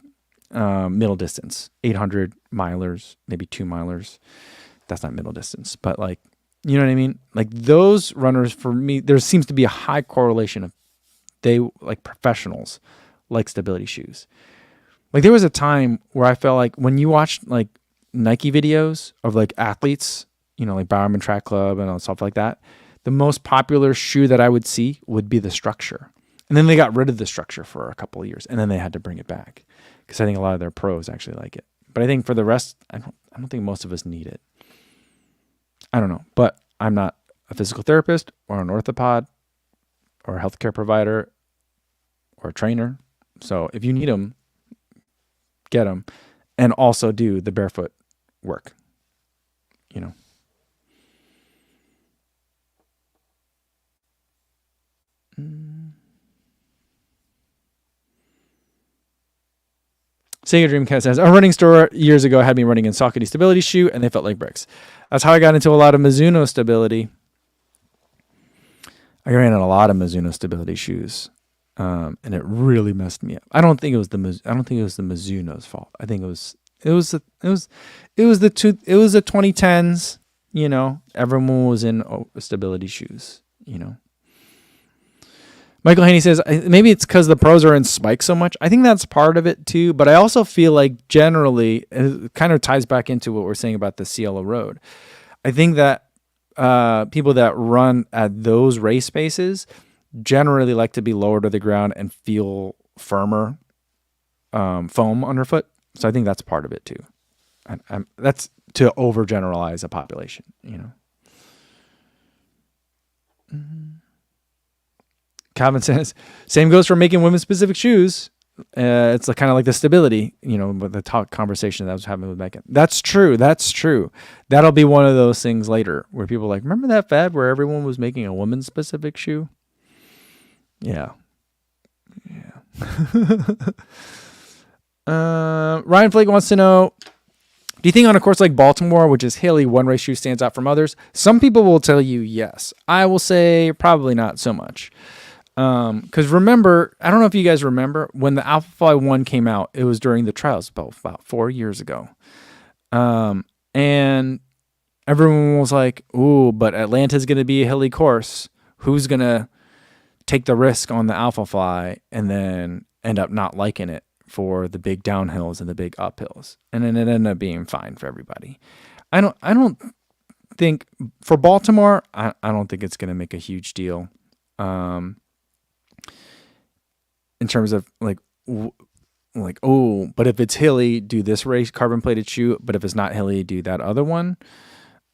middle distance, 800 milers, maybe 2 milers. That's not middle distance, but like, you know what I mean? Like those runners, for me, there seems to be a high correlation of they like professionals like stability shoes. Like there was a time where I felt like when you watched like Nike videos of like athletes, like Bowerman Track Club and all stuff like that, the most popular shoe that I would see would be the Structure. And then they got rid of the Structure for a couple of years, and then they had to bring it back because I think a lot of their pros actually like it. But I think for the rest, I don't think most of us need it. I don't know, but I'm not a physical therapist or an orthopod or a healthcare provider or a trainer. So if you need them, get them, and also do the barefoot work. Sega Dreamcast says, a running store years ago had me running in Saucony stability shoe, and they felt like bricks. That's how I got into a lot of Mizuno stability. I ran in a lot of Mizuno stability shoes, and it really messed me up. I don't think it was the Mizuno's fault. I think it was the 2010s. Everyone was in stability shoes. Michael Haney says, maybe it's because the pros are in spikes so much. I think that's part of it too, but I also feel like generally, it kind of ties back into what we're saying about the Cielo Road. I think that people that run at those race paces generally like to be lower to the ground and feel firmer foam underfoot. So I think that's part of it too. That's to overgeneralize a population, Calvin says, same goes for making women specific shoes. It's kind of like the stability, with the talk conversation that I was having with Megan. That's true. That'll be one of those things later where people are like, remember that fad where everyone was making a woman specific shoe? Yeah. Ryan Flake wants to know, do you think on a course like Baltimore, which is hilly, one race shoe stands out from others? Some people will tell you yes. I will say probably not so much. Because remember, I don't know if you guys remember, when the Alphafly 1 came out, it was during the trials about 4 years ago. And everyone was like, ooh, but Atlanta's going to be a hilly course. Who's going to take the risk on the Alphafly and then end up not liking it for the big downhills and the big uphills? And then it ended up being fine for everybody. I don't think for Baltimore, I don't think it's going to make a huge deal. In terms of like, oh, but if it's hilly, do this race carbon plated shoe. But if it's not hilly, do that other one.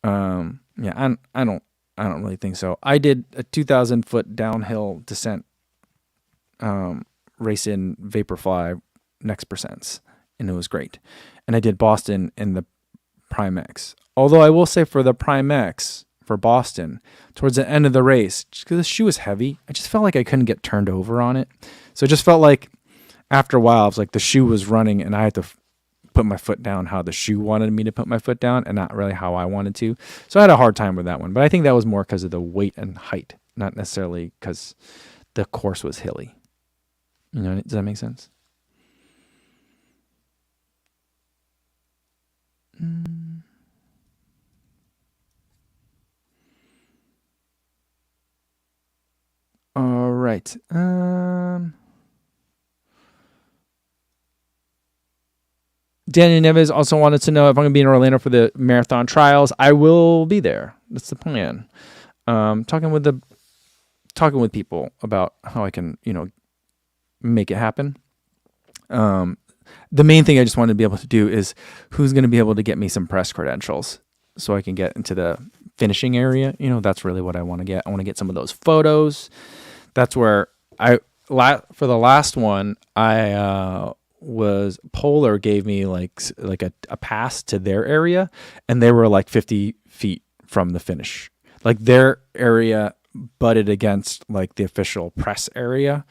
I don't really think so. I did a 2,000 foot downhill descent race in Vaporfly next percents, and it was great. And I did Boston in the Prime X. Although I will say for the Prime X for Boston, towards the end of the race, just because the shoe was heavy, I just felt like I couldn't get turned over on it. So it just felt like after a while, it was like the shoe was running and I had to put my foot down how the shoe wanted me to put my foot down and not really how I wanted to. So I had a hard time with that one. But I think that was more because of the weight and height, not necessarily because the course was hilly. Does that make sense? All right. Daniel Neves also wanted to know if I'm going to be in Orlando for the marathon trials. I will be there. That's the plan. Talking with people about how I can, make it happen. The main thing I just wanted to be able to do is who's going to be able to get me some press credentials so I can get into the finishing area. That's really what I want to get. I want to get some of those photos. That's where for the last one, Polar gave me like a pass to their area, and they were like 50 feet from the finish. Like their area butted against like the official press area.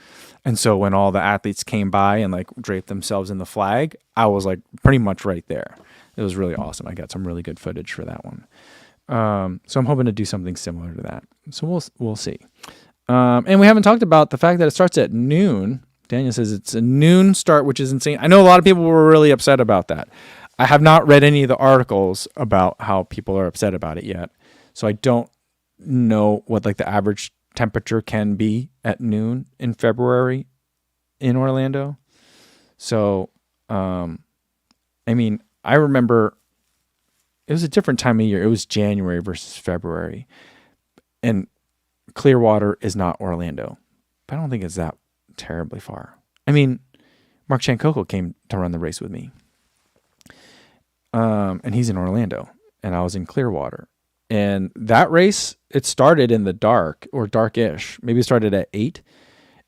And so when all the athletes came by and like draped themselves in the flag, I was like pretty much right there. It was really awesome. I got some really good footage for that one. So I'm hoping to do something similar to that. So we'll see. And we haven't talked about the fact that it starts at noon. Daniel says it's a noon start, which is insane. I know a lot of people were really upset about that. I have not read any of the articles about how people are upset about it yet. So I don't know what like the average temperature can be at noon in February in Orlando. So, I remember it was a different time of year. It was January versus February, and Clearwater is not Orlando, but I don't think it's that terribly far. Mark Chancoco came to run the race with me. And he's in Orlando and I was in Clearwater, and that race, it started in the dark or darkish. Maybe it started at 8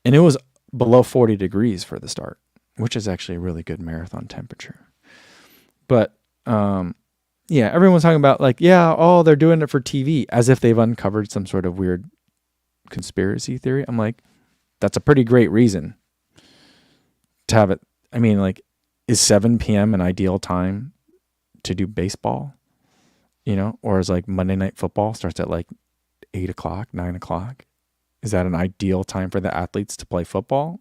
and it was below 40 degrees for the start, which is actually a really good marathon temperature. But, everyone's talking about like, they're doing it for TV as if they've uncovered some sort of weird conspiracy theory. I'm like, that's a pretty great reason to have it. Is 7 p.m. an ideal time to do baseball? Or is like Monday Night Football starts at like 8 o'clock, 9 o'clock? Is that an ideal time for the athletes to play football?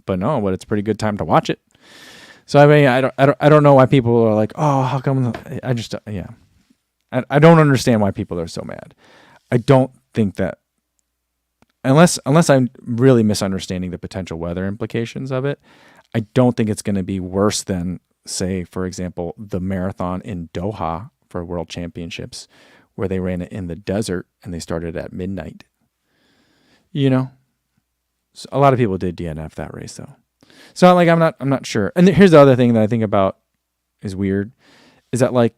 But it's a pretty good time to watch it. So I don't know why people are like, oh, how come? I don't understand why people are so mad. I don't think that unless I'm really misunderstanding the potential weather implications of it, I don't think it's going to be worse than, say, for example, the marathon in Doha for World Championships, where they ran it in the desert and they started at midnight. So a lot of people did DNF that race though. So I'm not sure. And here's the other thing that I think about is weird is that like,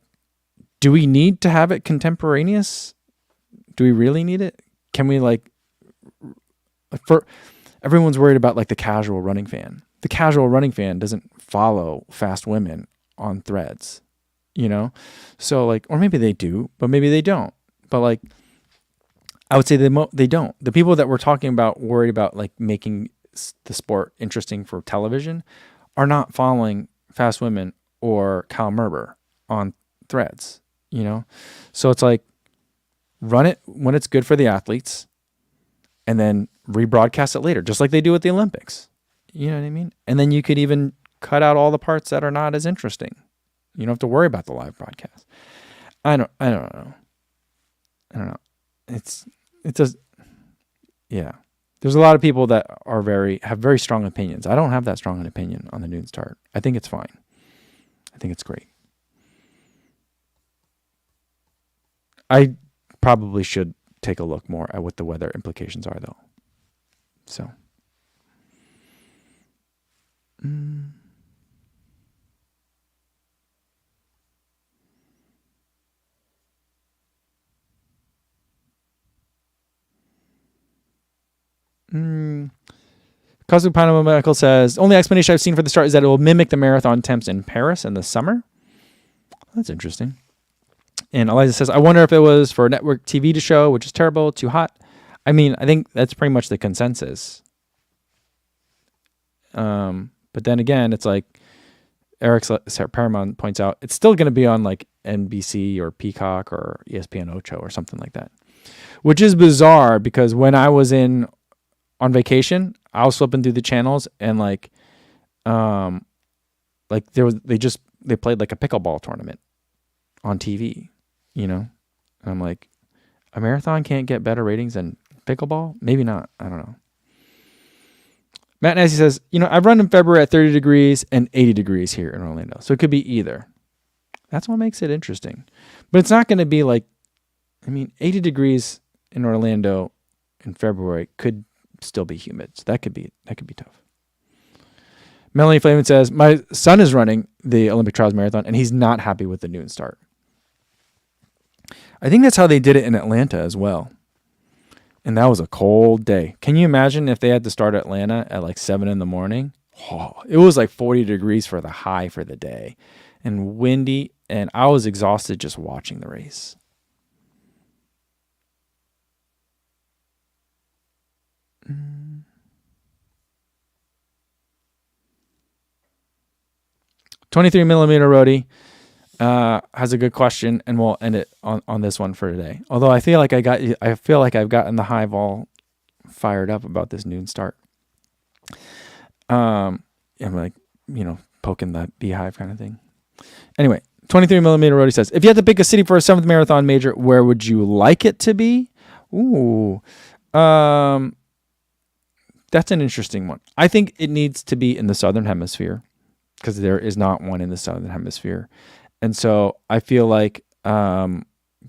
do we need to have it contemporaneous? Do we really need it? Can we like, for everyone's worried about like the casual running fan. The casual running fan doesn't follow fast women on threads, you know? So like, or maybe they do, but maybe they don't. But like, I would say they don't. The people that we're talking about worried about like making the sport interesting for television are not following fast women or Kyle Merber on threads, you know? So it's like, run it when it's good for the athletes and then rebroadcast it later, just like they do with the Olympics. You know what I mean? And then you could even cut out all the parts that are not as interesting. You don't have to worry about the live broadcast. I don't know. It does. Yeah. There's a lot of people that have very strong opinions. I don't have that strong an opinion on the noon start. I think it's fine. I think it's great. I probably should take a look more at what the weather implications are, though. So. Cosmic Panama Michael says, only explanation I've seen for the start is that it will mimic the marathon temps in Paris in the summer. That's interesting. And Eliza says, I wonder if it was for network TV to show, which is terrible, too hot. I mean, I think that's pretty much the consensus. But then again, it's like Eric's Paramount points out, it's still going to be on like NBC or Peacock or ESPN Ocho or something like that, which is bizarre because when I was on vacation, I was flipping through the channels and they played like a pickleball tournament on TV, you know? And I'm like, a marathon can't get better ratings than pickleball? Maybe not. I don't know. Matt Nasty says, I've run in February at 30 degrees and 80 degrees here in Orlando. So it could be either. That's what makes it interesting. But it's not going to be 80 degrees in Orlando in February could still be humid. So that could be tough. Melanie Flamin says, my son is running the Olympic Trials Marathon and he's not happy with the noon start. I think that's how they did it in Atlanta as well. And that was a cold day. Can you imagine if they had to start Atlanta at 7 a.m? Oh, it was 40 degrees for the high for the day and windy. And I was exhausted just watching the race. Mm. 23mm Roadie has a good question, and we'll end it on this one for today. Although I feel like I've gotten the hive all fired up about this noon start. I'm poking the beehive kind of thing. Anyway, 23mm Roadie says, if you had to pick a city for a 7th marathon major, where would you like it to be? Ooh, that's an interesting one. I think it needs to be in the Southern Hemisphere because there is not one in the Southern Hemisphere. And so I feel like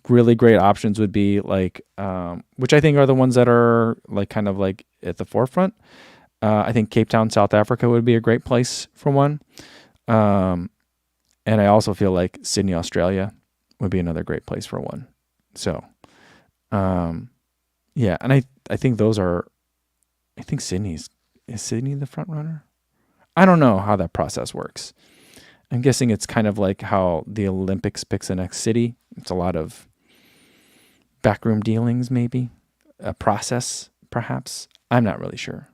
really great options would be which I think are the ones that are kind of at the forefront. I think Cape Town, South Africa would be a great place for one. And I also feel like Sydney, Australia would be another great place for one. So, yeah. And I think I think is Sydney the front runner? I don't know how that process works. I'm guessing it's kind of like how the Olympics picks the next city. It's a lot of backroom dealings, maybe a process, perhaps. I'm not really sure.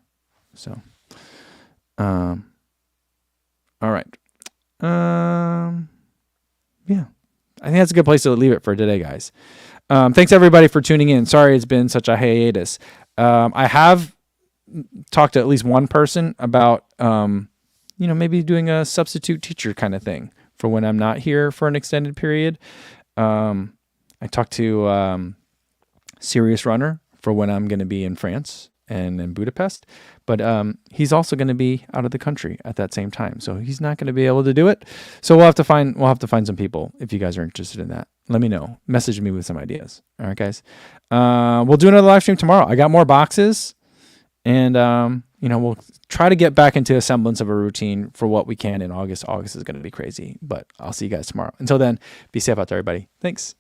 So, all right. Yeah, I think that's a good place to leave it for today, guys. Thanks everybody for tuning in. Sorry it's been such a hiatus. I have talked to at least one person about, maybe doing a substitute teacher kind of thing for when I'm not here for an extended period. I talked to Serious Runner for when I'm going to be in France and in Budapest, but he's also going to be out of the country at that same time, so he's not going to be able to do it. So we'll have to find some people. If you guys are interested in that, let me know. Message me with some ideas. All right, guys. We'll do another live stream tomorrow. I got more boxes, and we'll try to get back into a semblance of a routine for what we can in August. August is going to be crazy, but I'll see you guys tomorrow. Until then, be safe out there, everybody. Thanks.